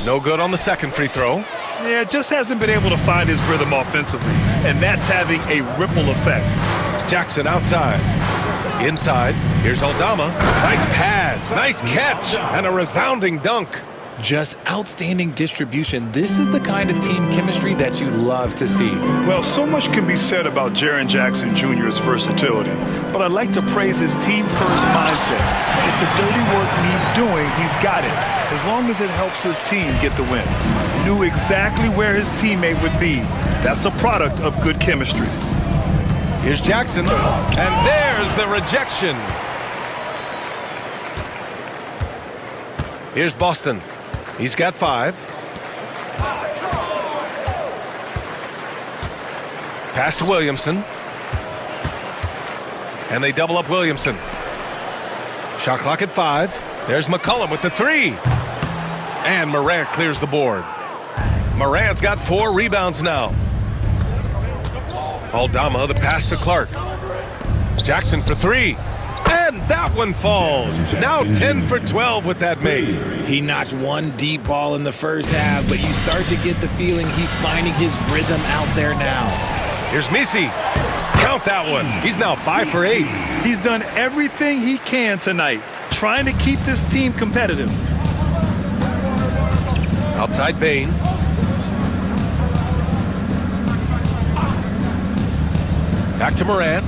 No good on the second free throw. Yeah, just hasn't been able to find his rhythm offensively, and that's having a ripple effect. Jackson outside. Inside. Here's Aldama. Nice pass. Nice catch. And a resounding dunk. Just outstanding distribution. This is the kind of team chemistry that you love to see. Well, so much can be said about Jaren Jackson Jr.'s versatility, but I'd like to praise his team-first mindset. If the dirty work needs doing, he's got it, as long as it helps his team get the win. Knew exactly where his teammate would be. That's a product of good chemistry. Here's Jackson, and there's the rejection. Here's Boston. He's got 5. Pass to Williamson. And they double up Williamson. Shot clock at 5. There's McCollum with the 3. And Morant clears the board. Morant's got 4 rebounds now. Aldama, the pass to Clark. Jackson for 3. And And that one falls. Now 10 for 12 with that make. He notched one deep ball in the first half, but you start to get the feeling he's finding his rhythm out there now. Here's Misi. Count that one. He's now 5 for 8. He's done everything he can tonight, trying to keep this team competitive. Outside Bain. Back to Morant.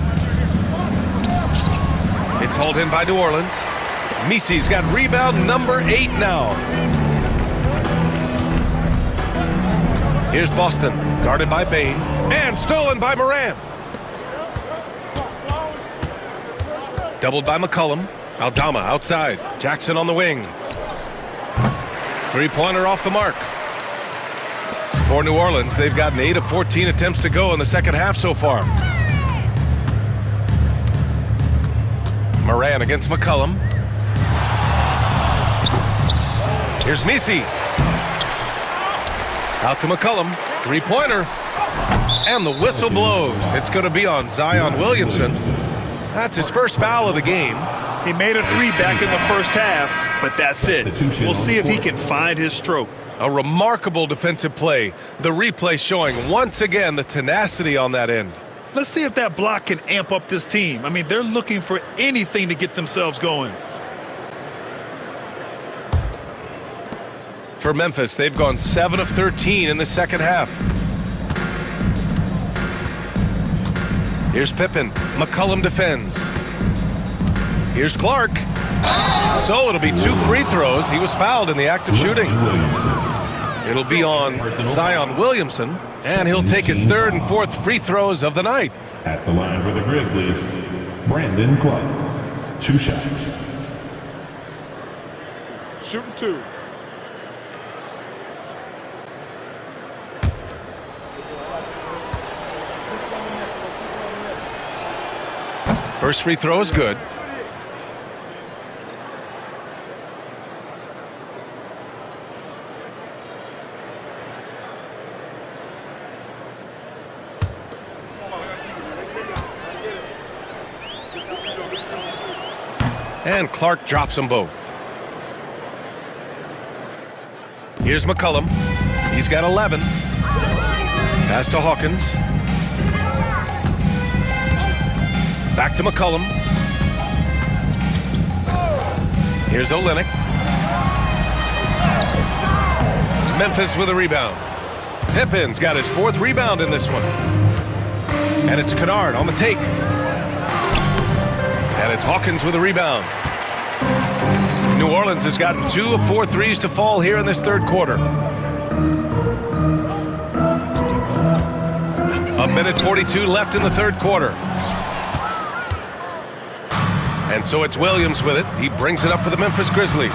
It's hauled in by New Orleans. Misi's got rebound number 8 now. Here's Boston, guarded by Bain, and stolen by Morant. Doubled by McCollum. Aldama outside. Jackson on the wing. Three-pointer off the mark. For New Orleans, they've gotten 8 of 14 attempts to go in the second half so far. Morant against McCollum. Here's Misi. Out to McCollum. Three-pointer. And the whistle blows. It's going to be on Zion Williamson. That's his first foul of the game. He made a 3 back in the first half, but that's it. We'll see if he can find his stroke. A remarkable defensive play. The replay showing once again the tenacity on that end. Let's see if that block can amp up this team. I mean, they're looking for anything to get themselves going. For Memphis, they've gone 7 of 13 in the second half. Here's Pippen. McCollum defends. Here's Clark. So it'll be 2 free throws. He was fouled in the act of shooting. It'll be on Zion Williamson, and he'll take his 3rd and 4th free throws of the night. At the line for the Grizzlies, Brandon Clark. 2 shots. Shooting 2. First free throw is good. And Clark drops them both. Here's McCollum. He's got 11. Pass to Hawkins. Back to McCollum. Here's Olynyk. Memphis with a rebound. Pippen's got his 4th rebound in this one. And it's Kennard on the take. And it's Hawkins with a rebound. New Orleans has gotten 2 of 4 threes to fall here in this 3rd quarter. A minute 42 left in the 3rd quarter. And so it's Williams with it. He brings it up for the Memphis Grizzlies.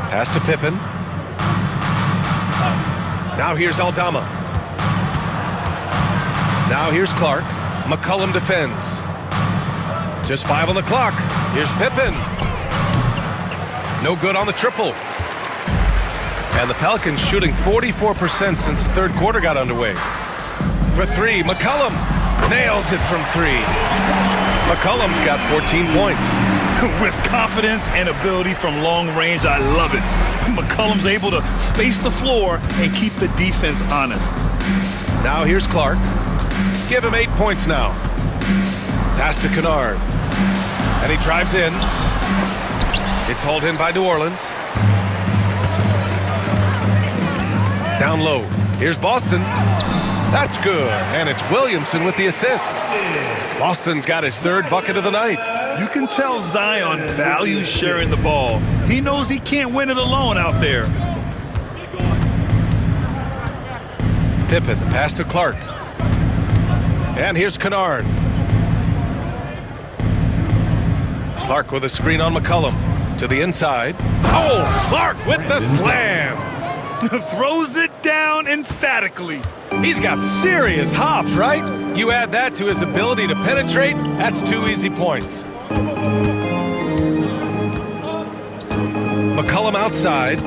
Pass to Pippen. Now here's Aldama. Now here's Clark. McCollum defends. Just 5 on the clock. Here's Pippen. No good on the triple. And the Pelicans shooting 44% since the 3rd quarter got underway. For 3, McCollum nails it from 3. McCollum's got 14 points. With confidence and ability from long range, I love it. McCollum's able to space the floor and keep the defense honest. Now here's Clark. Give him 8 points now. Pass to Kennard. And he drives in. It's hauled in by New Orleans. Down low. Here's Boston. That's good. And it's Williamson with the assist. Boston's got his 3rd bucket of the night. You can tell Zion values sharing the ball. He knows he can't win it alone out there. Pippen, the pass to Clark. And here's Kennard. Clark with a screen on McCollum. To the inside. Oh, Clark with the slam. Throws it down emphatically. He's got serious hops, right? You add that to his ability to penetrate, that's 2 easy points. McCollum outside.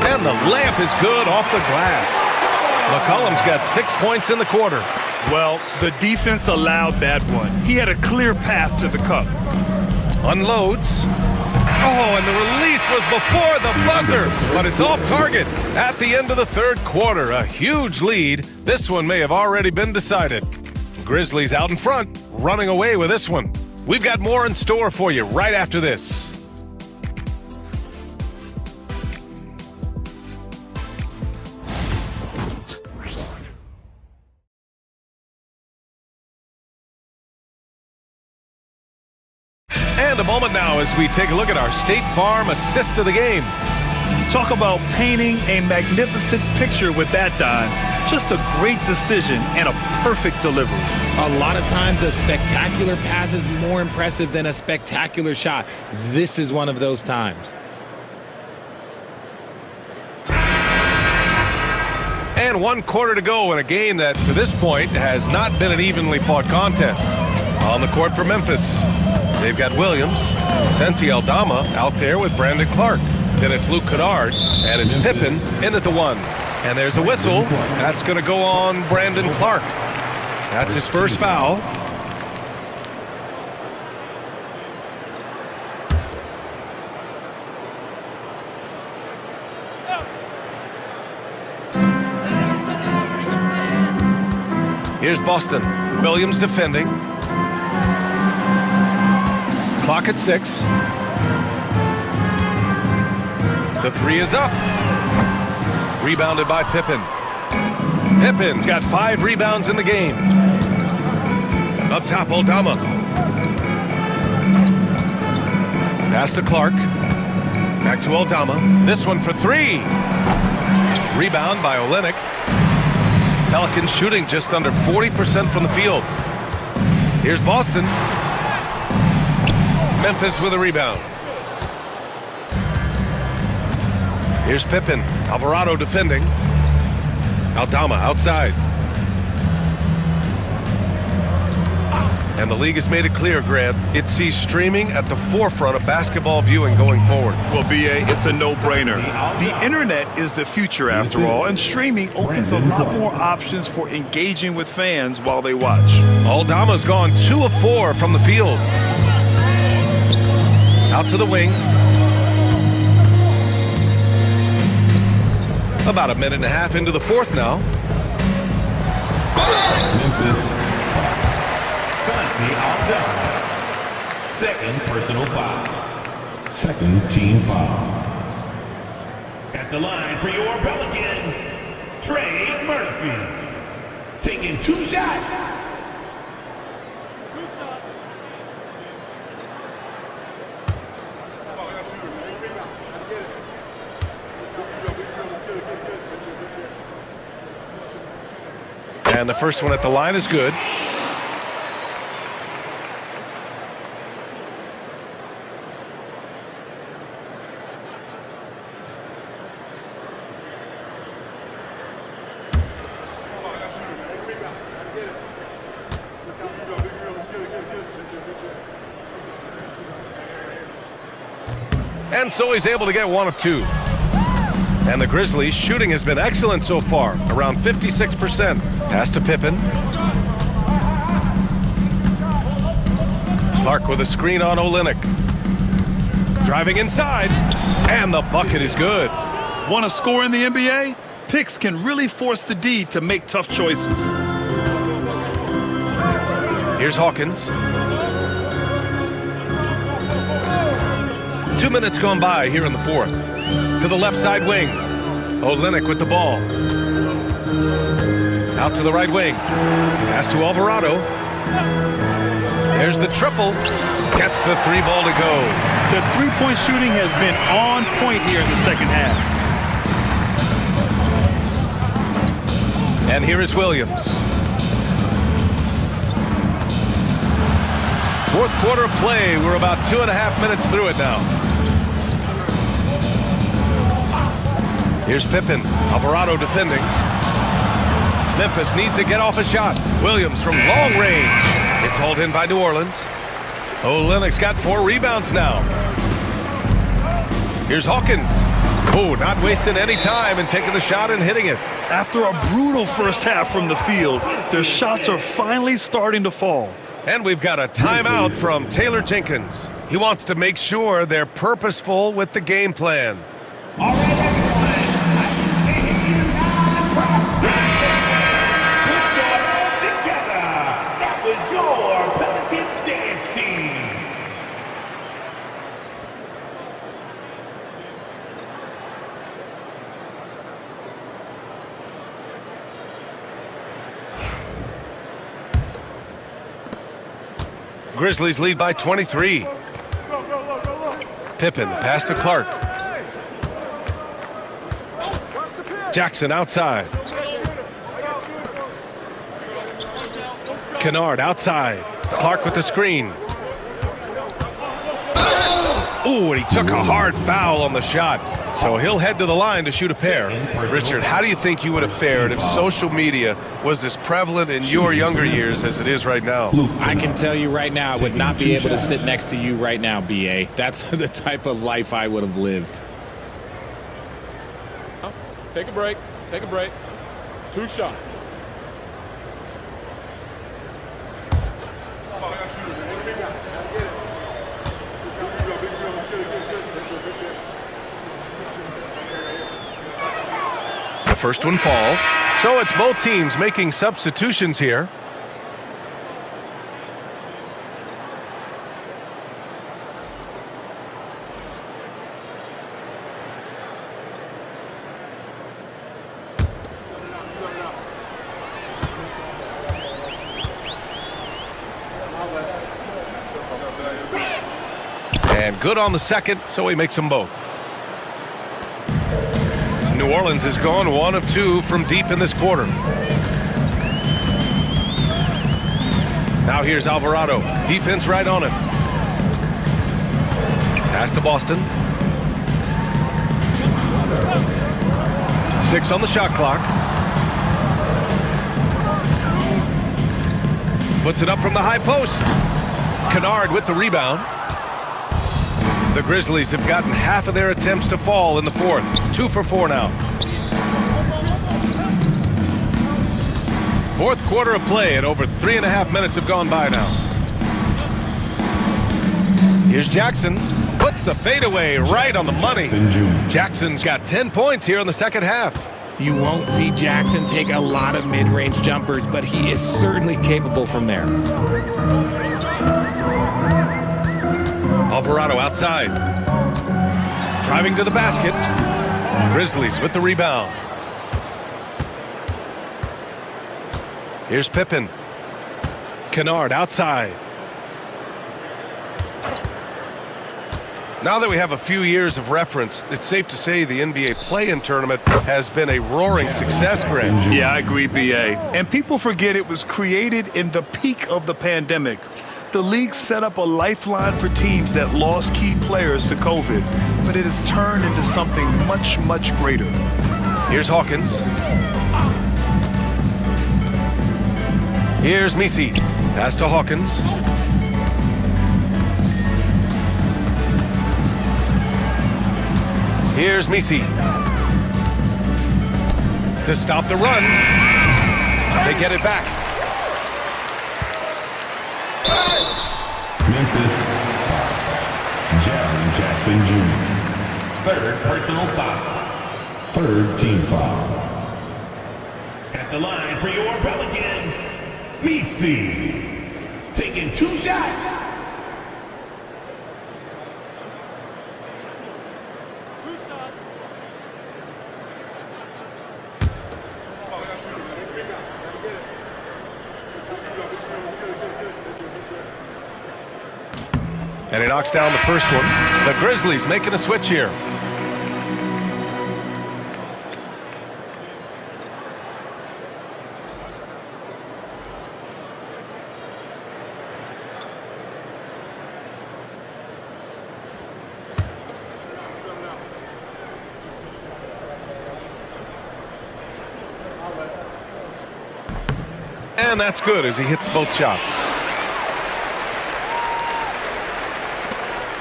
And the layup is good off the glass. McCollum's got 6 points in the quarter. Well, the defense allowed that one. He had a clear path to the cup. Unloads. Oh, and the release was before the buzzer, but it's off target at the end of the third quarter. A huge lead. This one may have already been decided. Grizzlies out in front, running away with this one. We've got more in store for you right after this. And a moment now as we take a look at our State Farm assist of the game. Talk about painting a magnificent picture with that, Don. Just a great decision and a perfect delivery. A lot of times a spectacular pass is more impressive than a spectacular shot. This is one of those times. And 1 quarter to go in a game that, to this point, has not been an evenly fought contest. On the court for Memphis, they've got Williams, Santi Aldama out there with Brandon Clark. Then it's Luke Kennard, and it's Pippen in at the 1. And there's a whistle. That's going to go on Brandon Clark. That's his first foul. Here's Boston. Williams defending. Clock at 6. The 3 is up. Rebounded by Pippen. Pippen's got 5 rebounds in the game. Up top, Aldama. Pass to Clark. Back to Aldama. This one for 3. Rebound by Olynyk. Pelicans shooting just under 40% from the field. Here's Boston. Memphis with a rebound. Here's Pippen. Alvarado defending. Aldama outside. And the league has made it clear, Grant, it sees streaming at the forefront of basketball viewing going forward. Well, B.A., it's a no-brainer. The internet is the future, after all, and streaming opens a lot more options for engaging with fans while they watch. Aldama's gone 2 of 4 from the field. Out to the wing. About a minute and a half into the fourth now. Memphis. Santi Aldama. Second personal foul. Second team foul. At the line for your Pelicans, Trey Murphy. Taking 2 shots. And the first one at the line is good. And so he's able to get 1 of 2. And the Grizzlies' shooting has been excellent so far, around 56%. Pass to Pippen. Clark with a screen on Olynyk. Driving inside, and the bucket is good. Want to score in the NBA? Picks can really force the D to make tough choices. Here's Hawkins. 2 minutes gone by here in the fourth. To the left side wing. Olynyk with the ball. Out to the right wing. Pass to Alvarado. There's the triple. Gets the 3 ball to go. The three-point shooting has been on point here in the second half. And here is Williams. Fourth quarter of play. We're about 2.5 minutes through it now. Here's Pippen. Alvarado defending. Memphis needs to get off a shot. Williams from long range. It's hauled in by New Orleans. Olynyk's got 4 rebounds now. Here's Hawkins. Oh, not wasting any time and taking the shot and hitting it. After a brutal first half from the field, their shots are finally starting to fall. And we've got a timeout from Taylor Jenkins. He wants to make sure they're purposeful with the game plan. All right, everyone. Put your hands together. That was your Pelicans dance team. Grizzlies lead by 23. Pippen, the pass to Clark. Jackson outside. Kennard outside. Clark with the screen. Ooh, and he took a hard foul on the shot. So he'll head to the line to shoot a pair. Richard, how do you think you would have fared if social media was as prevalent in your younger years as it is right now? I can tell you right now, I would not be able to sit next to you right now, BA. That's the type of life I would have lived. Take a break. Take a break. 2 shots. The first one falls. So it's both teams making substitutions here. And good on the second, so he makes them both. New Orleans has gone 1 of 2 from deep in this quarter. Now here's Alvarado. Defense right on him. Pass to Boston. 6 on the shot clock. Puts it up from the high post. Kennard with the rebound. The Grizzlies have gotten half of their attempts to fall in the fourth. 2 for 4 now. Fourth quarter of play and over 3.5 minutes have gone by now. Here's Jackson. Puts the fadeaway right on the money. Jackson's got 10 points here in the second half. You won't see Jackson take a lot of mid-range jumpers, but he is certainly capable from there. Alvarado outside. Driving to the basket. Grizzlies with the rebound. Here's Pippen. Kennard outside. Now that we have a few years of reference, it's safe to say the NBA play-in tournament has been a roaring success, Greg. Yeah, I agree, BA. And people forget it was created in the peak of the pandemic. The league set up a lifeline for teams that lost key players to COVID, but it has turned into something much, much greater. Here's Hawkins. Here's Misi. Pass to Hawkins. Here's Misi. To stop the run. They get it back. Memphis, Jaren Jackson Jr. 3rd personal foul. 3rd team foul. At the line for your Pelicans, Misi. Taking 2 shots. And he knocks down the first one. The Grizzlies making a switch here. And that's good as he hits both shots.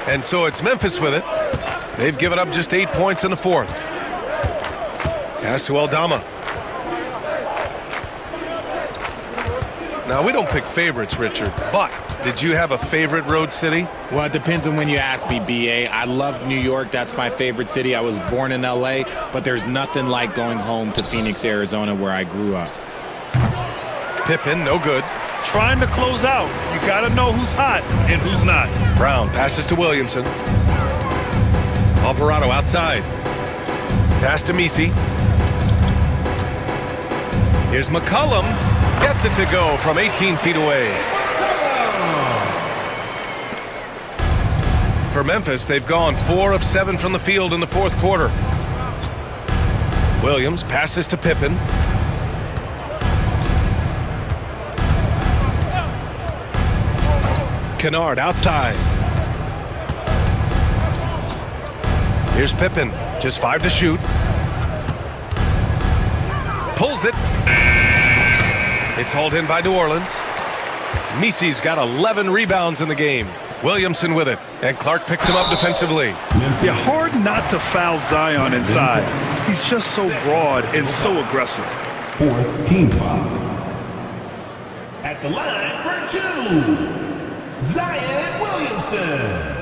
And so it's Memphis with it. They've given up just 8 points in the fourth. Pass to Aldama. Now, we don't pick favorites, Richard, but did you have a favorite road city? Well, it depends on when you ask me, B.A. I love New York. That's my favorite city. I was born in L.A., but there's nothing like going home to Phoenix, Arizona, where I grew up. Pippen, no good. Trying to close out. You got to know who's hot and who's not. Brown passes to Williamson. Alvarado outside. Pass to Misi. Here's McCollum. Gets it to go from 18 feet away. For Memphis, they've gone 4 of 7 from the field in the fourth quarter. Williams passes to Pippen. Kennard outside. Here's Pippen, just 5 to shoot. Pulls it. It's hauled in by New Orleans. Misi's got 11 rebounds in the game. Williamson with it, and Clark picks him up defensively. Yeah, hard not to foul Zion inside. He's just so broad and so aggressive. 4th team foul. At the line for 2, Zion Williamson.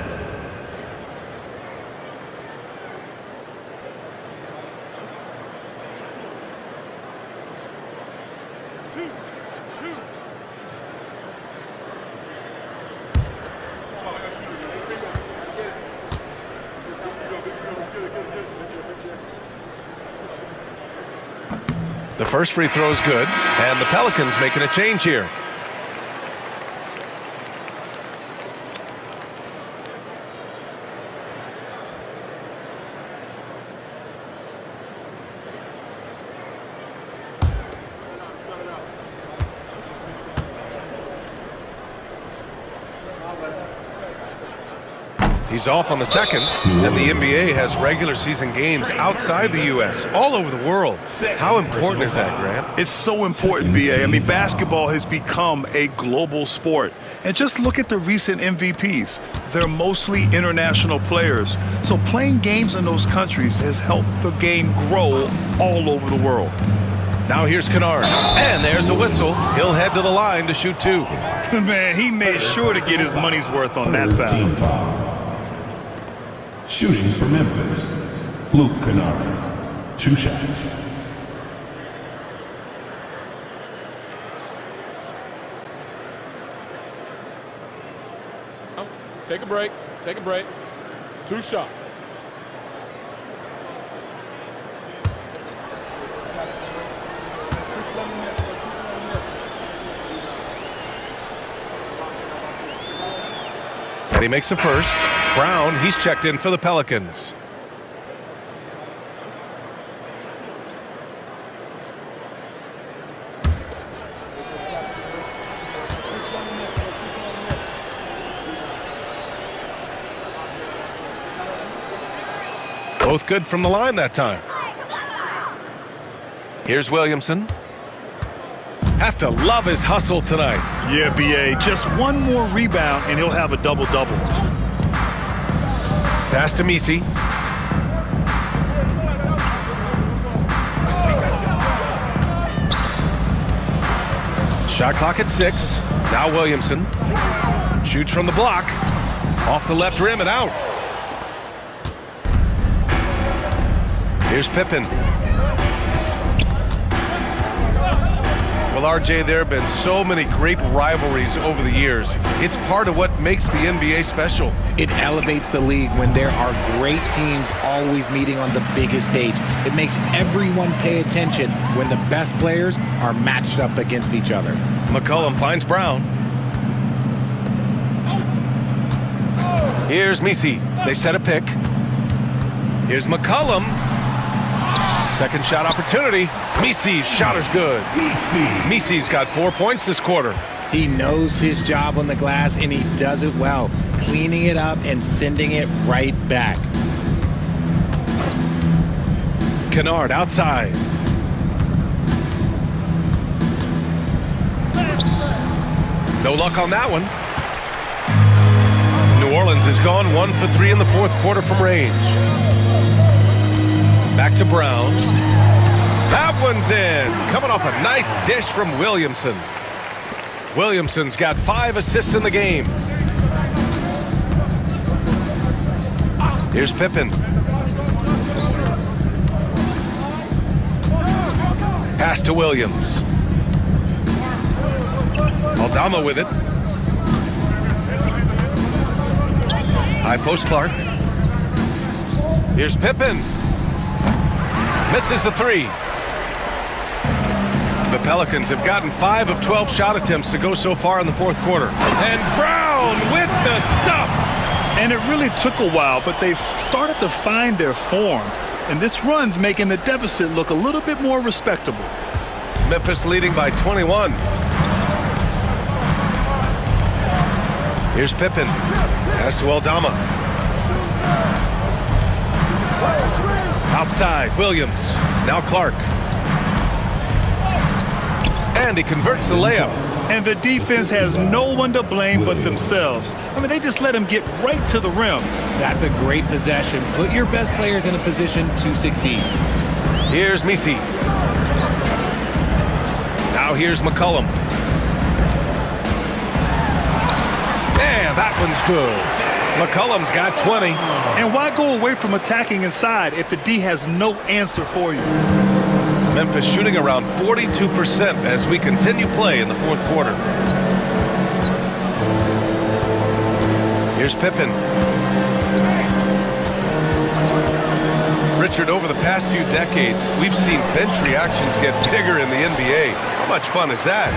The first free throw is good, and the Pelicans making a change here. He's off on the second, and the NBA has regular season games outside the U.S., all over the world. How important is that, Grant? It's so important, B.A. I mean, basketball has become a global sport. And just look at the recent MVPs. They're mostly international players. So playing games in those countries has helped the game grow all over the world. Now here's Kennard, and there's a whistle. He'll head to the line to shoot 2. Man, he made sure to get his money's worth on that Team foul. foul. Shooting for Memphis, Luke Kennard, 2 shots. Take a break. Take a break. 2 shots. And he makes the first. Brown, he's checked in for the Pelicans. Both good from the line that time. Here's Williamson. Have to love his hustle tonight. Yeah, B.A. Just one more rebound and he'll have a double-double. Pass to Misi. Shot clock at 6. Now Williamson. Shoots from the block. Off the left rim and out. Here's Pippen. Well, RJ, there have been so many great rivalries over the years. It's part of what makes the NBA special. It elevates the league when there are great teams always meeting on the biggest stage. It makes everyone pay attention when the best players are matched up against each other. McCollum finds Brown. Here's Misi. They set a pick. Here's McCollum. Second shot opportunity. Misi's shot is good. Misi's got 4 points this quarter. He knows his job on the glass, and he does it well, cleaning it up and sending it right back. Kennard outside. No luck on that one. New Orleans has gone 1 for 3 in the fourth quarter from range. Back to Brown. That one's in. Coming off a nice dish from Williamson. Williamson's got 5 assists in the game. Here's Pippen. Pass to Williams. Dalla with it. High post Clark. Here's Pippen. Misses the 3. The Pelicans have gotten 5 of 12 shot attempts to go so far in the fourth quarter. And Brown with the stuff. And it really took a while, but they've started to find their form. And this run's making the deficit look a little bit more respectable. Memphis leading by 21. Here's Pippen. Pass to Aldama. Outside, Williams. Now Clark. And he converts the layup. And the defense has no one to blame but themselves. I mean, they just let him get right to the rim. That's a great possession. Put your best players in a position to succeed. Here's Misi. Now here's McCollum. Yeah, that one's good. McCollum's got 20. And why go away from attacking inside if the D has no answer for you? Memphis shooting around 42% as we continue play in the fourth quarter. Here's Pippen. Richard, over the past few decades, we've seen bench reactions get bigger in the NBA. How much fun is that?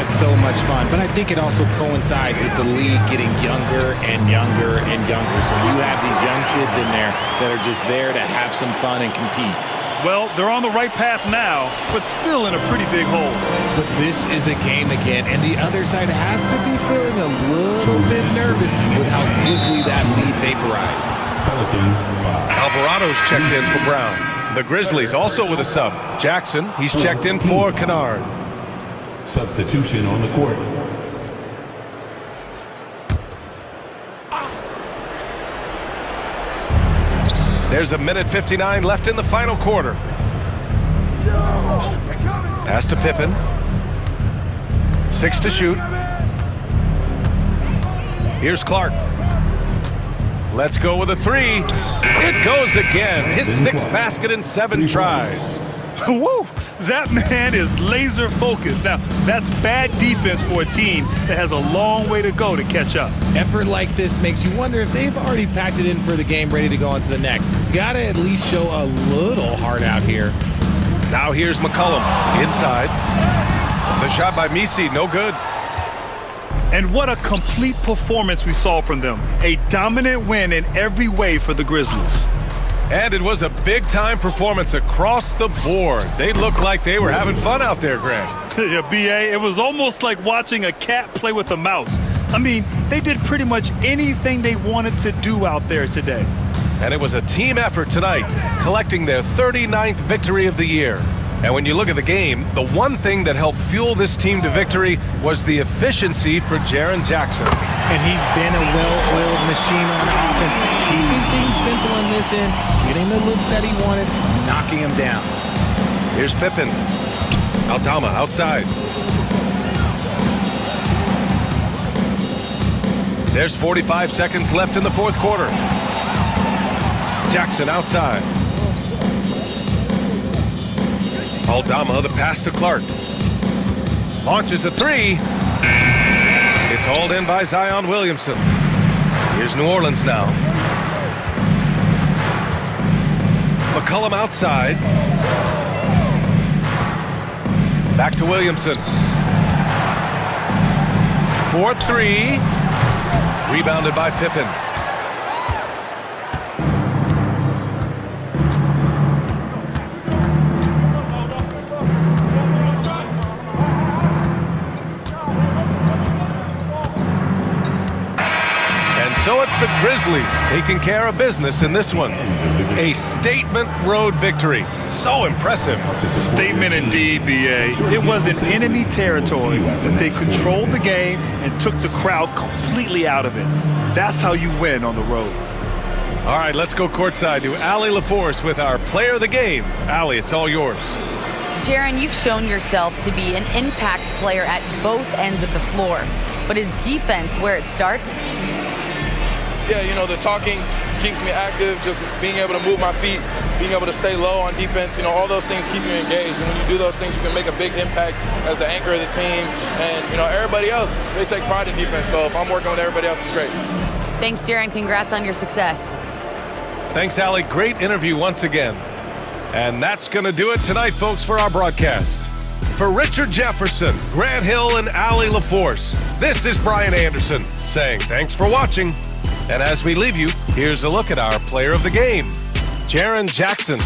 It's so much fun, but I think it also coincides with the league getting younger and younger and younger. So you have these young kids in there that are just there to have some fun and compete. Well, they're on the right path now, but still in a pretty big hole. But this is a game again, and the other side has to be feeling a little bit nervous with how quickly that lead vaporized. Alvarado's checked in for Brown. The Grizzlies also with a sub. Jackson, he's checked in for Kennard. Substitution on the court. There's a minute 59 left in the final quarter. Pass to Pippen. 6 to shoot. Here's Clark. Let's go with a 3. It goes again. His 6th basket in 7 tries. Woo! That man is laser focused. Now, that's bad defense for a team that has a long way to go to catch up. Effort like this makes you wonder if they've already packed it in for the game, ready to go on to the next. Gotta at least show a little heart out here. Now here's McCollum inside. The shot by Misi, no good. And what a complete performance we saw from them. A dominant win in every way for the Grizzlies. And it was a big-time performance across the board. They looked like they were having fun out there, Greg. Yeah, B.A., it was almost like watching a cat play with a mouse. I mean, they did pretty much anything they wanted to do out there today. And it was a team effort tonight, collecting their 39th victory of the year. And when you look at the game, the one thing that helped fuel this team to victory was the efficiency for Jaren Jackson. And he's been a well-oiled machine on offense, keeping things simple in this end, getting the looks that he wanted, knocking him down. Here's Pippen. Aldama outside. There's 45 seconds left in the fourth quarter. Jackson outside. Aldama, the pass to Clark. Launches a 3. It's hauled in by Zion Williamson. Here's New Orleans now. McCollum outside. Back to Williamson. 4-3. Rebounded by Pippen. So it's the Grizzlies taking care of business in this one. A statement road victory. So impressive. Statement indeed, BA. It was in enemy territory, but they controlled the game and took the crowd completely out of it. That's how you win on the road. All right, let's go courtside to Allie LaForce with our player of the game. Allie, it's all yours. Jaren, you've shown yourself to be an impact player at both ends of the floor. But is defense where it starts? Yeah, you know, the talking keeps me active, just being able to move my feet, being able to stay low on defense, you know, all those things keep you engaged. And when you do those things, you can make a big impact as the anchor of the team. And, you know, everybody else, they take pride in defense. So if I'm working with everybody else, it's great. Thanks, Jaren. Congrats on your success. Thanks, Allie. Great interview once again. And that's going to do it tonight, folks, for our broadcast. For Richard Jefferson, Grant Hill, and Allie LaForce, this is Brian Anderson saying thanks for watching. And as we leave you, here's a look at our player of the game, Jaren Jackson.